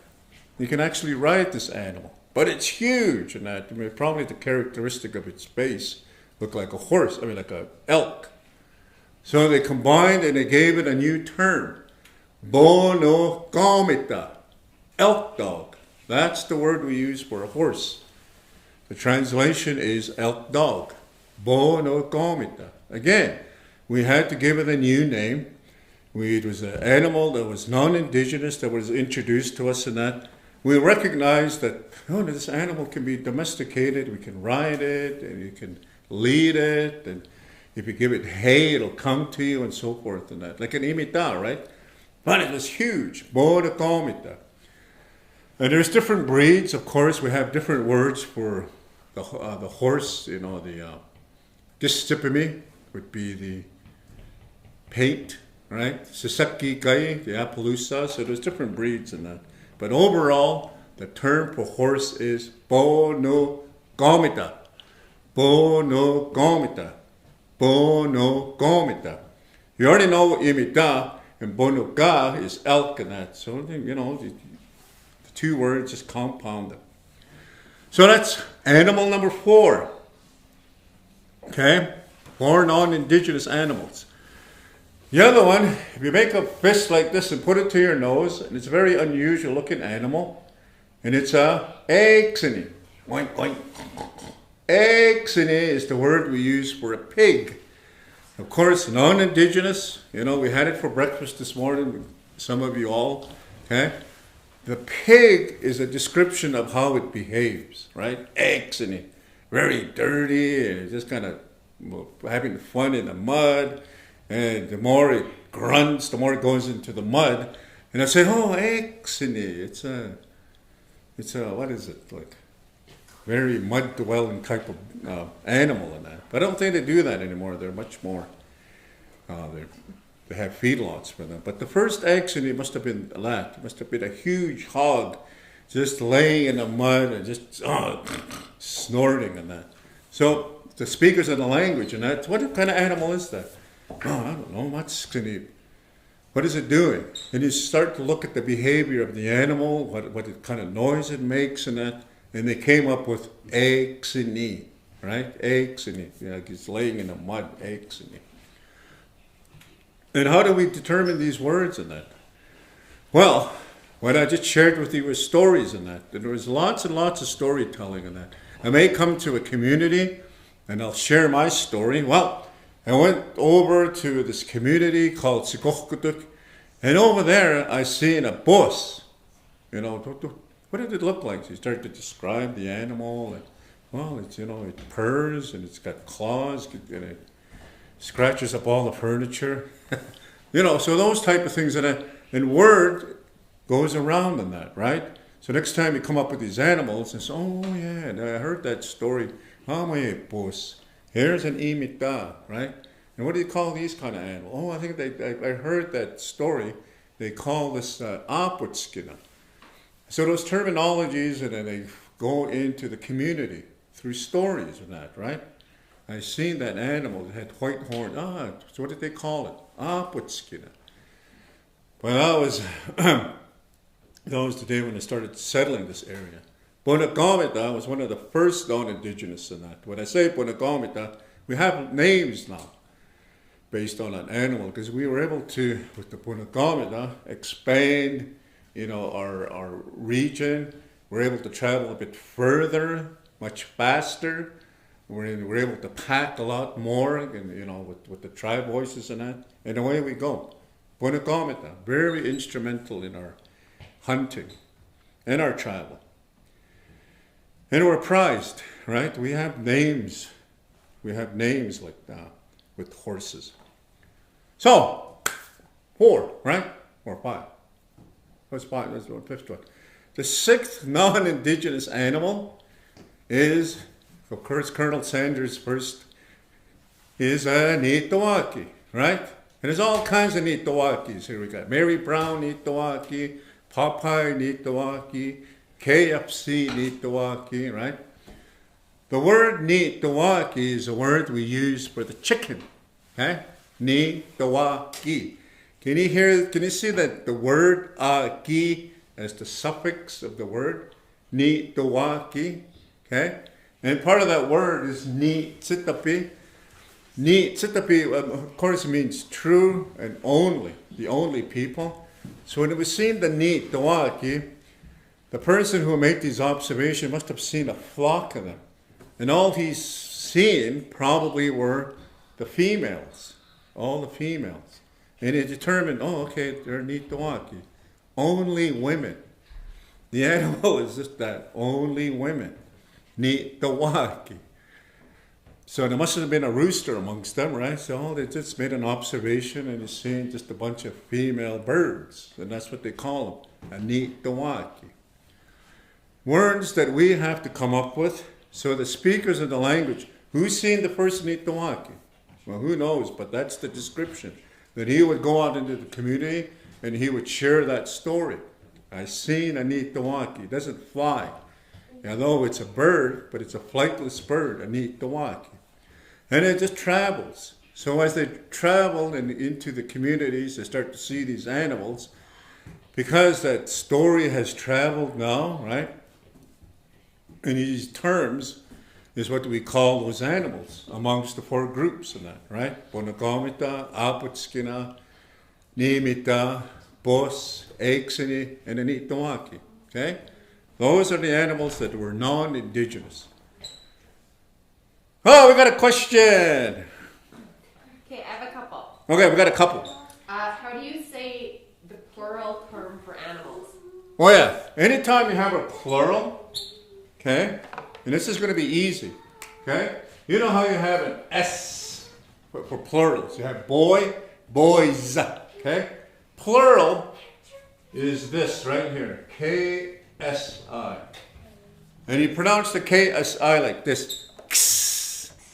You can actually ride this animal. But it's huge and that. I mean, probably the characteristic of its base looked like a horse, like an elk. So they combined and they gave it a new term. Bonogomita. Elk dog. That's the word we use for a horse. The translation is elk dog. Bonogomita. Again, we had to give it a new name. It was an animal that was non-indigenous that was introduced to us, and that we recognized that this animal can be domesticated. We can ride it, and you can lead it, and if you give it hay, it'll come to you, and so forth, and that, like an imita, right? But it was huge. Bonogomita. And there's different breeds, of course. We have different words for the horse. The Distipimi would be the pate, right? Sasaki Gai, the Appaloosa. So there's different breeds in that. But overall, the term for horse is Bonogomita. Bonogomita. Bonogomita. You already know imita, and bonoga is elk and that. So, the two words just compounded. So that's animal number 4. Okay? 4 non-indigenous animals. The other one, if you make a fist like this and put it to your nose, and it's a very unusual looking animal, and it's a axini. Oink, oink. Axini is the word we use for a pig. Of course, non-indigenous. We had it for breakfast this morning, some of you all. Okay? The pig is a description of how it behaves, right? Axini. Very dirty, and just kind of having fun in the mud. And the more it grunts, the more it goes into the mud. And I say, axini. It's a, what is it, like very mud-dwelling type of animal in that. But I don't think they do that anymore. They're much more, they have feedlots for them. But the first axini must have been that. It must have been a huge hog just laying in the mud and just snorting and that. So the speakers of the language and that, what kind of animal is that? I don't know. What is it doing? And you start to look at the behavior of the animal, what kind of noise it makes and that. And they came up with axini, right? Axini. It's laying in the mud, axini. And how do we determine these words in that? Well, what I just shared with you was stories in that. There was lots and lots of storytelling in that. I may come to a community and I'll share my story. Well, I went over to this community called Sikohkutuk, and over there I seen a bus. What did it look like? You start to describe the animal, and it purrs and it's got claws and it scratches up all the furniture. So those type of things, and word goes around in that, right? So next time you come up with these animals, and say, and I heard that story. Bus. Here's an imita, right? And what do you call these kind of animals? I think I heard that story. They call this Aputskinna. So those terminologies, and then they go into the community through stories and that, right? I seen that animal that had white horns. So what did they call it? Aputskinna. Well, that was the day when I started settling this area. Bonogomita was one of the first non-indigenous in that. When I say Bonogomita, we have names now based on an animal, because we were able to, with the Bonogomita, expand, our region. We're able to travel a bit further much faster. We're able to pack a lot more, and with the tribe voices and that. And away we go. Bunagamita, very instrumental in our hunting and our travel. And we're prized, right? We have names. We have names like that with horses. So, 4, right? Or 5. What's 5? That's the fifth one. The 6th non-indigenous animal is, of course, Colonel Sanders' first, is a Nitawaki, right? And there's all kinds of Nitawakis. Here we got Mary Brown Nitawaki, Popeye Nitawaki, KFC Nitawaki, right? The word Nitawaki is a word we use for the chicken, okay? Nitawaki. Can you see that the word aki as the suffix of the word? Nitawaki, okay? And part of that word is ni tsitapi. Ni tsitapi, of course, means true and only, the only people. So when it was seen the Nitawaki, the person who made these observations must have seen a flock of them. And all he's seen probably were the females, all the females. And he determined, okay, they're Nitawaki. Only women. The animal is just that, only women. Nitawaki. So there must have been a rooster amongst them, right? So they just made an observation and he's seeing just a bunch of female birds. And that's what they call them, a Nitawaki. Words that we have to come up with. So the speakers of the language, who's seen the first Nitawaki? Well, who knows, but that's the description. That he would go out into the community and he would share that story. I seen a Nitawaki. It doesn't fly. Although it's a bird, but it's a flightless bird, a Nitawaki. And it just travels. So as they travel into the communities, they start to see these animals. Because that story has traveled now, right? And these terms is what we call those animals amongst the 4 groups of that, right? Bonagamita, Aputskina, Nimita, Bos, Aixini, and Nitawaki. Okay? Those are the animals that were non-indigenous. Oh, we got a question. Okay, I have a couple. Okay, we got a couple. How do you say the plural term for animals? Oh yeah, anytime you have a plural, okay, and this is going to be easy, okay? You know how you have an S for plurals. You have boy, boys, okay? Plural is this right here, K-S-I. And you pronounce the K-S-I like this,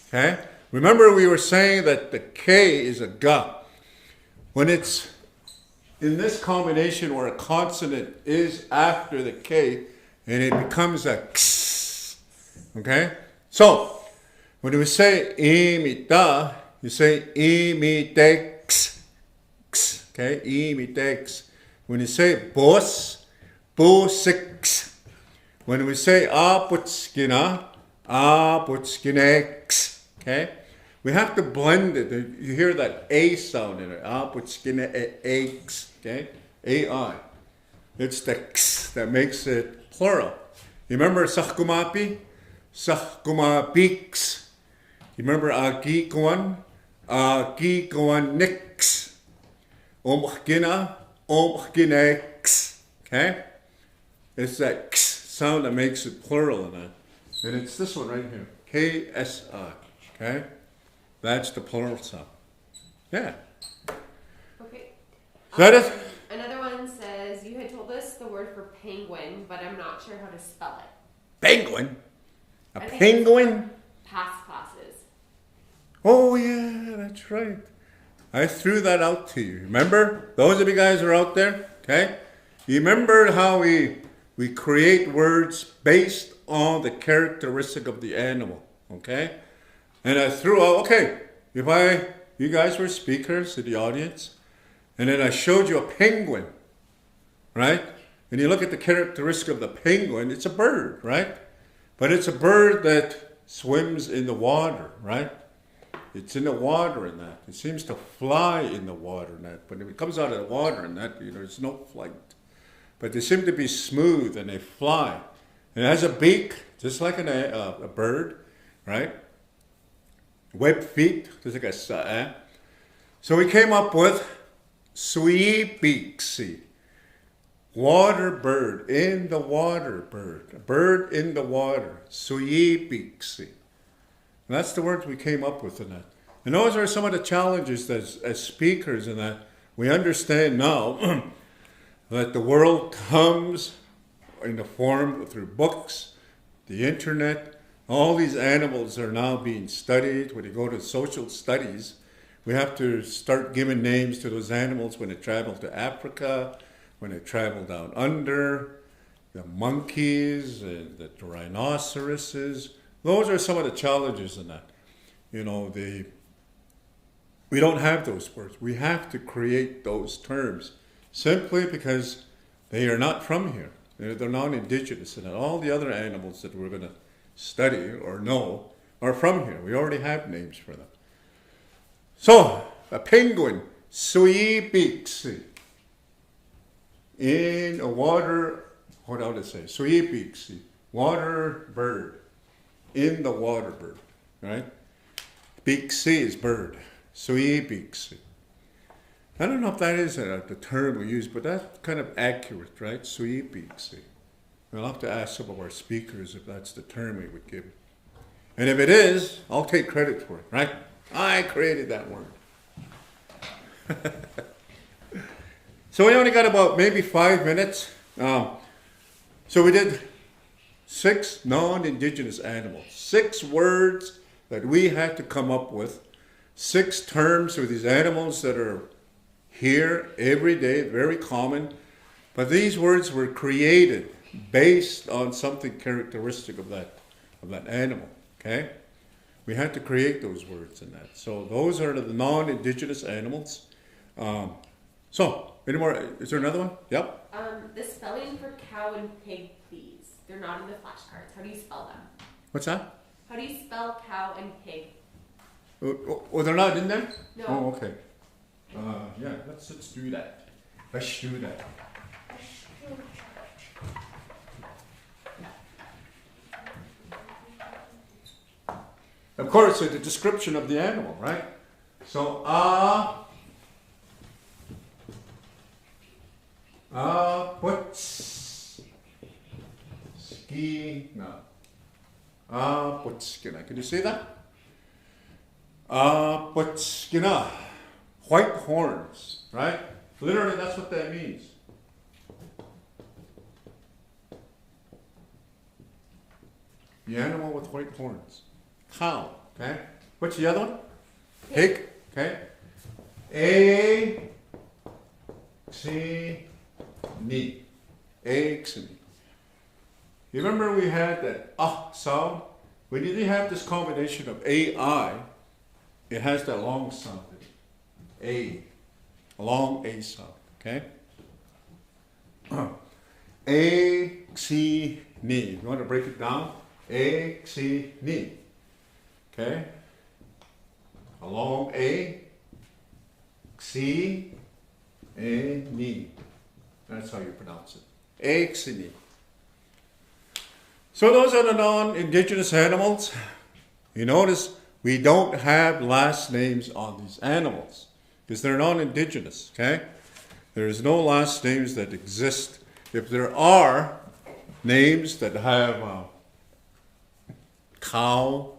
okay? Remember we were saying that the K is a ga. When it's in this combination where a consonant is after the K and it becomes a X, okay? So, when you say imita, you say imitex, okay? Imitex. When you say bos, bosix. When we say aputskina, aputskinex, okay? We have to blend it. You hear that A sound in it. Aputskina, okay? A-I. It's the X that makes it plural. You remember sahkumapi? Sahkumapix. You remember agikuan? Agikuan nix. Omkina, omkinex. Okay? It's that X sound that makes it plural in that. And it's this one right here. K-S-I. Okay? That's the plural sound. Yeah. Okay. Is that it? Another one says, you had told us the word for penguin, but I'm not sure how to spell it. Penguin? A I think penguin? Past classes. Oh, yeah, that's right. I threw that out to you. Remember? Those of you guys who are out there, okay? You remember how we create words based on the characteristic of the animal, okay? And I threw out, okay, you guys were speakers to the audience, and then I showed you a penguin, right? And you look at the characteristic of the penguin, it's a bird, right? But it's a bird that swims in the water, right? It's in the water in that. It seems to fly in the water in that. But if it comes out of the water in that, there's no flight. But they seem to be smooth and they fly. It has a beak, just like a bird, right? Webbed feet, just like a sa. So we came up with Suibeaksy, water bird, in the water bird, a bird in the water, Suibeaksy. And that's the words we came up with in that. And those are some of the challenges that as speakers in that we understand now that the world comes in the form through books, the internet. All these animals are now being studied. When you go to social studies, we have to start giving names to those animals when they travel to Africa, when they travel down under, the monkeys, and the rhinoceroses. Those are some of the challenges in that. You know, we don't have those words. We have to create those terms simply because they are not from here. They're non-indigenous, and all the other animals that we're going to study or know are from here. We already have names for them. So, a penguin, Suibeaksy, in a water, what ought to say? Suibeaksy, water bird, in the water bird, right? Beaksy is bird, Suibeaksy. I don't know if that is the term we use, but that's kind of accurate, right? Suibeaksy. We'll have to ask some of our speakers if that's the term we would give. And if it is, I'll take credit for it, right? I created that word. So we only got about maybe 5 minutes. So we did 6 non-indigenous animals, 6 words that we had to come up with, 6 terms for these animals that are here every day, very common. But these words were created based on something characteristic of that animal, okay? We had to create those words in that. So those are the non-indigenous animals. So, any more? Is there another one? Yep. The spelling for cow and pig, please. They're not in the flashcards. How do you spell them? What's that? How do you spell cow and pig? Oh, they're not in there? No. Oh, okay. Yeah, let's do that. Let's do that. Of course, it's a description of the animal, right? So, Putskina. Can you see that? Putskina. White horns, right? Literally, that's what that means. The animal with white horns. Cow, okay? What's the other one? Pig, okay? Ni. You remember we had that sound? We didn't have this combination of AI. It has that long sound. A long A sound, okay? Ni. You want to break it down? Ni. Okay? A long A. Ni. That's how you pronounce it. Ni. So those are the non-indigenous animals. You notice we don't have last names on these animals because they're non-indigenous, okay? There is no last names that exist. If there are names that have cow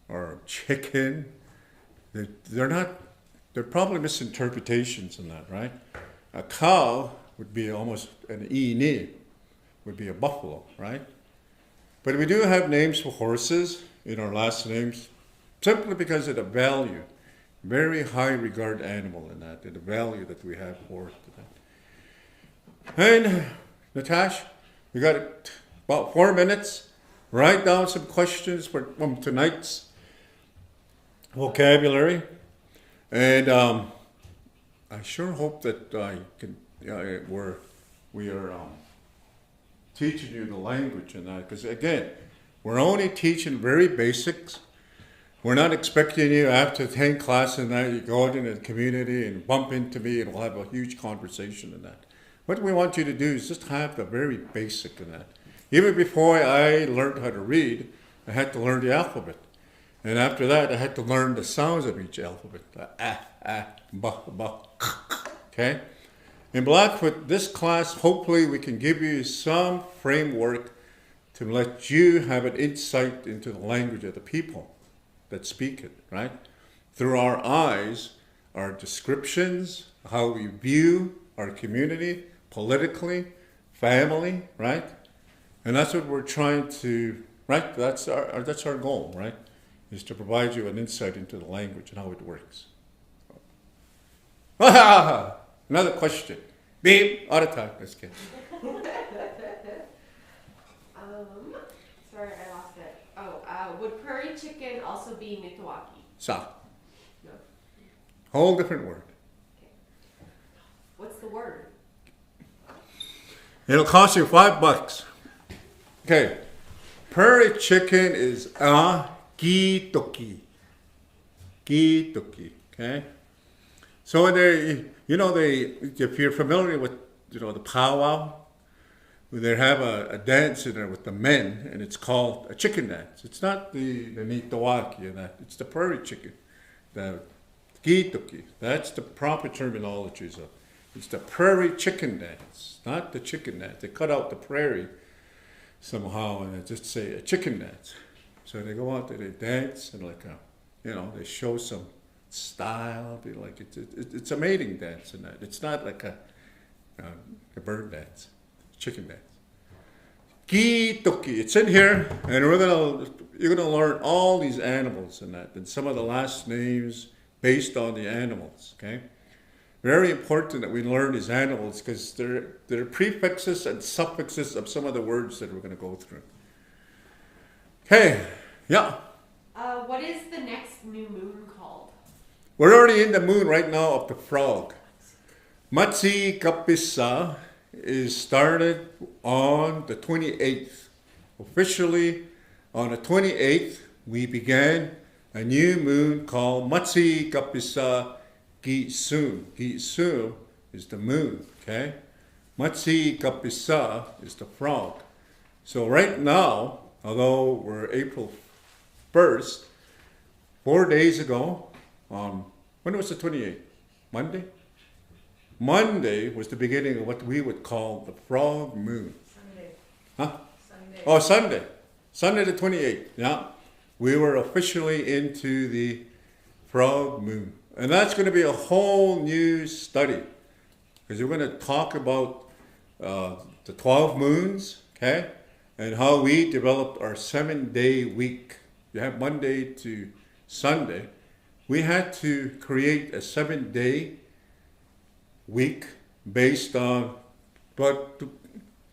or chicken, they're probably misinterpretations in that, right? A cow would be almost an ini, would be a buffalo, right? But we do have names for horses in our last names, simply because of the value, very high regard animal in that, and the value that we have for that. And Natasha, we got about 4 minutes. Write down some questions from tonight's vocabulary, and I sure hope that we are teaching you the language in that, because again, we're only teaching very basics. We're not expecting you after 10 classes and that you go out into the community and bump into me and we'll have a huge conversation in that. What we want you to do is just have the very basic in that. Even before I learned how to read, I had to learn the alphabet. And after that, I had to learn the sounds of each alphabet. Okay? In Blackfoot, this class, hopefully we can give you some framework to let you have an insight into the language of the people that speak it, right? Through our eyes, our descriptions, how we view our community, politically, family, right? And that's what we're trying to, right? That's our goal, right? Is to provide you an insight into the language and how it works. Another question. Beep, out of time. Let's get. Sorry, I lost it. Would prairie chicken also be Nitawaki? Sa. No. Whole different word. Okay. What's the word? It'll cost you $5. Okay. Prairie chicken is gitoki. Gitoki. Okay. So if you're familiar with, the powwow, they have a dance in there with the men, and it's called a chicken dance. It's not the nitawaki and that. It's the prairie chicken, the gitoki. That's the proper terminology. So it's the prairie chicken dance, not the chicken dance. They cut out the prairie somehow and they just say a chicken dance. So they go out there, they dance, and they show some style. Be like it's a mating dance and that. It's not like a bird dance. Chicken dance. Gitoki. It's in here, and you're gonna learn all these animals and that, and some of the last names based on the animals. Okay, very important that we learn these animals because they're prefixes and suffixes of some of the words that we're gonna go through. Okay, yeah. What is the next new moon called? We're already in the moon right now of the frog. Matsi Kapisa is started on the 28th. Officially, on the 28th, we began a new moon called Matsi Kapisa Gisun. Gisun is the moon, okay? Matsi Kapisa is the frog. So right now, although we're April 1st, 4 days ago, when was the 28th? Monday? Monday was the beginning of what we would call the frog moon. Sunday. Huh? Sunday. Oh, Sunday. Sunday the 28th. Yeah. We were officially into the frog moon. And that's going to be a whole new study. Because we're going to talk about the 12 moons, okay? And how we developed our 7-day week. You have Monday to Sunday. We had to create a 7-day week based on, but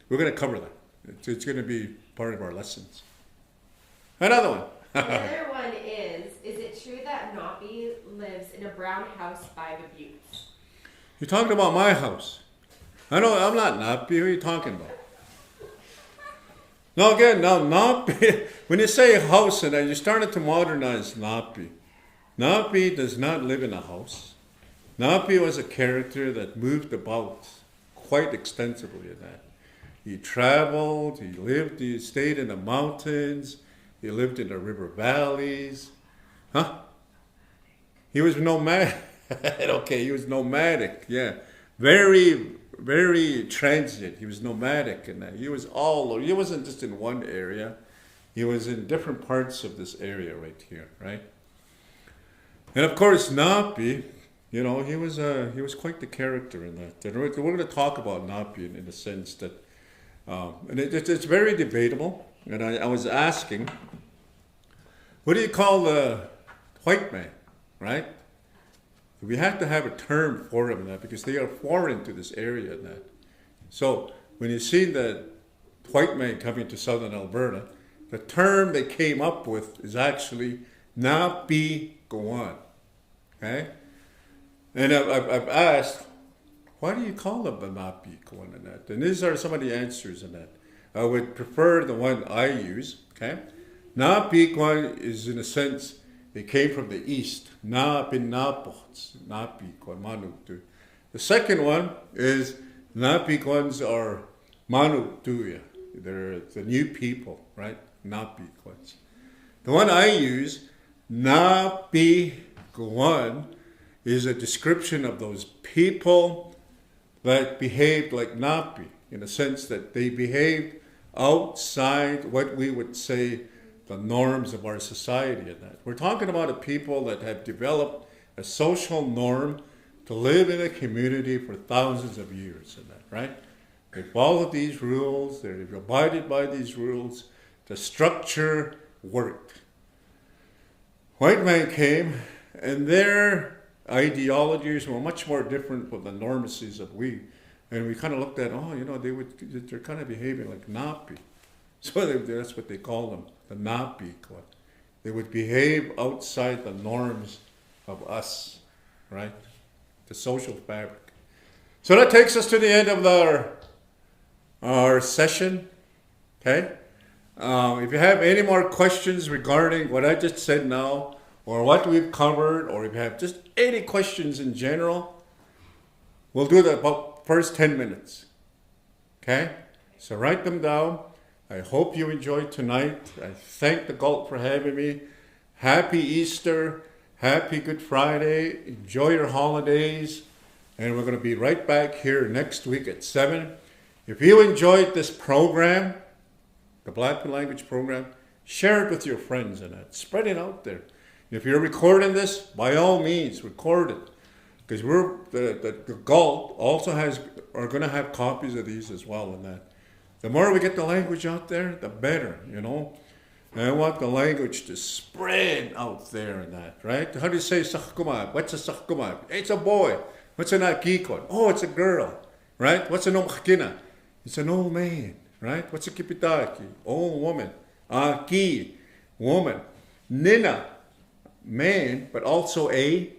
we're going to cover that. It's going to be part of our lessons. Another one. The other one is it true that Napi lives in a brown house by the buttes? You're talking about my house. I know, I'm not Napi. Who are you talking about? No, again, no, Napi. When you say house and then you started to modernize Napi. Napi does not live in a house. Napi was a character that moved about quite extensively in that. He traveled, he stayed in the mountains, he lived in the river valleys. Huh? He was nomadic. Okay, he was nomadic, yeah. Very, very transient. He was nomadic in that. He wasn't just in one area. He was in different parts of this area right here, right? And of course, Napi, he was quite the character in that. And we're going to talk about Napi in the sense that, and it's very debatable. And I was asking, what do you call the white man, right? We have to have a term for them in that because they are foreign to this area in that. So when you see the white man coming to southern Alberta, the term they came up with is actually Napi Goan. Okay? And I've asked, why do you call them the Napi Goan in that? And these are some of the answers in that. I would prefer the one I use. Okay? Napi Goan is in a sense, it came from the east. Na pinapots. Napi Goan Manutu. The second one is Napi Goans are Manutuya. They're the new people, right? Napi Kwats. The one I use, Napi Gwan, is a description of those people that behaved like Napi, in the sense that they behaved outside what we would say the norms of our society and that. We're talking about a people that have developed a social norm to live in a community for thousands of years and that, right? They followed these rules, they've abided by these rules, the structure worked. White man came, and their ideologies were much more different from the normacies of we. And we kind of looked at, they're kind of behaving like Napi. So that's what they call them, the Napi. They would behave outside the norms of us, right? The social fabric. So that takes us to the end of our session, okay? If you have any more questions regarding what I just said now, or what we've covered, or if you have just any questions in general, we'll do that about first 10 minutes, okay? So write them down. I hope you enjoyed tonight. I thank the Galt for having me. Happy Easter. Happy Good Friday. Enjoy your holidays. And we're going to be right back here next week at 7. If you enjoyed this program, the Blackfoot language program, share it with your friends and that. Spread it out there. If you're recording this, by all means, record it. Because the Galt also are going to have copies of these as well and that. The more we get the language out there, the better, And I want the language to spread out there and that, right? How do you say sakkumab? What's a sakkumab? It's a boy. What's an akikon? Oh, it's a girl, right? What's an omkina? It's an old man, right? What's a kipitaki? Old woman. Aki, woman. Nina, man, but also a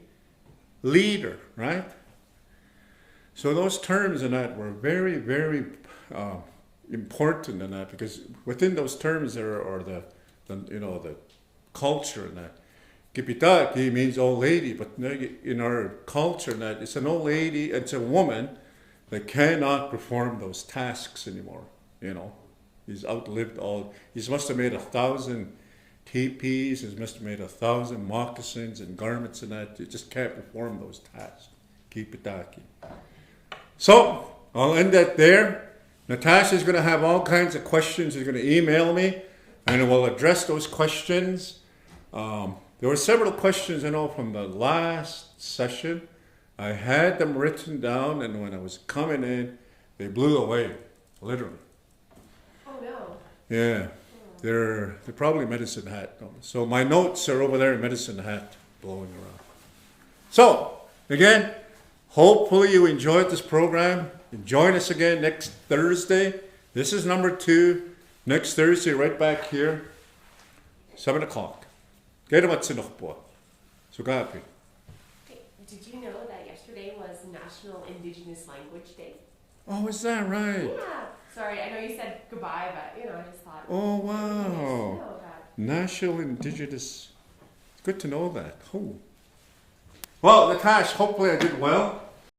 leader, right? So those terms in that were very, very important in that, because within those terms there are the culture in that. Kipitaki means old lady, but in our culture in that, it's an old lady, it's a woman that cannot perform those tasks anymore, He's outlived he must have made 1,000 teepees, he must have made 1,000 moccasins and garments and that. You just can't perform those tasks. Kipitaki. So, I'll end that there. Natasha's going to have all kinds of questions. She's going to email me, and we'll address those questions. There were several questions, from the last session. I had them written down, and when I was coming in, they blew away, literally. Oh, no. Yeah. They're probably medicine hat. So my notes are over there in medicine hat blowing around. So, again, hopefully you enjoyed this program. Join us again next Thursday. This is number 2. Next Thursday, right back here, 7 o'clock. Kaya matsinok po. Sugapi. Did you know that yesterday was National Indigenous Language Day? Oh, is that right? Yeah. Sorry, I know you said goodbye, but I just thought. Oh, Nice to wow. know that. National Indigenous. It's good to know that. Oh. Well, Natash, hopefully I did well.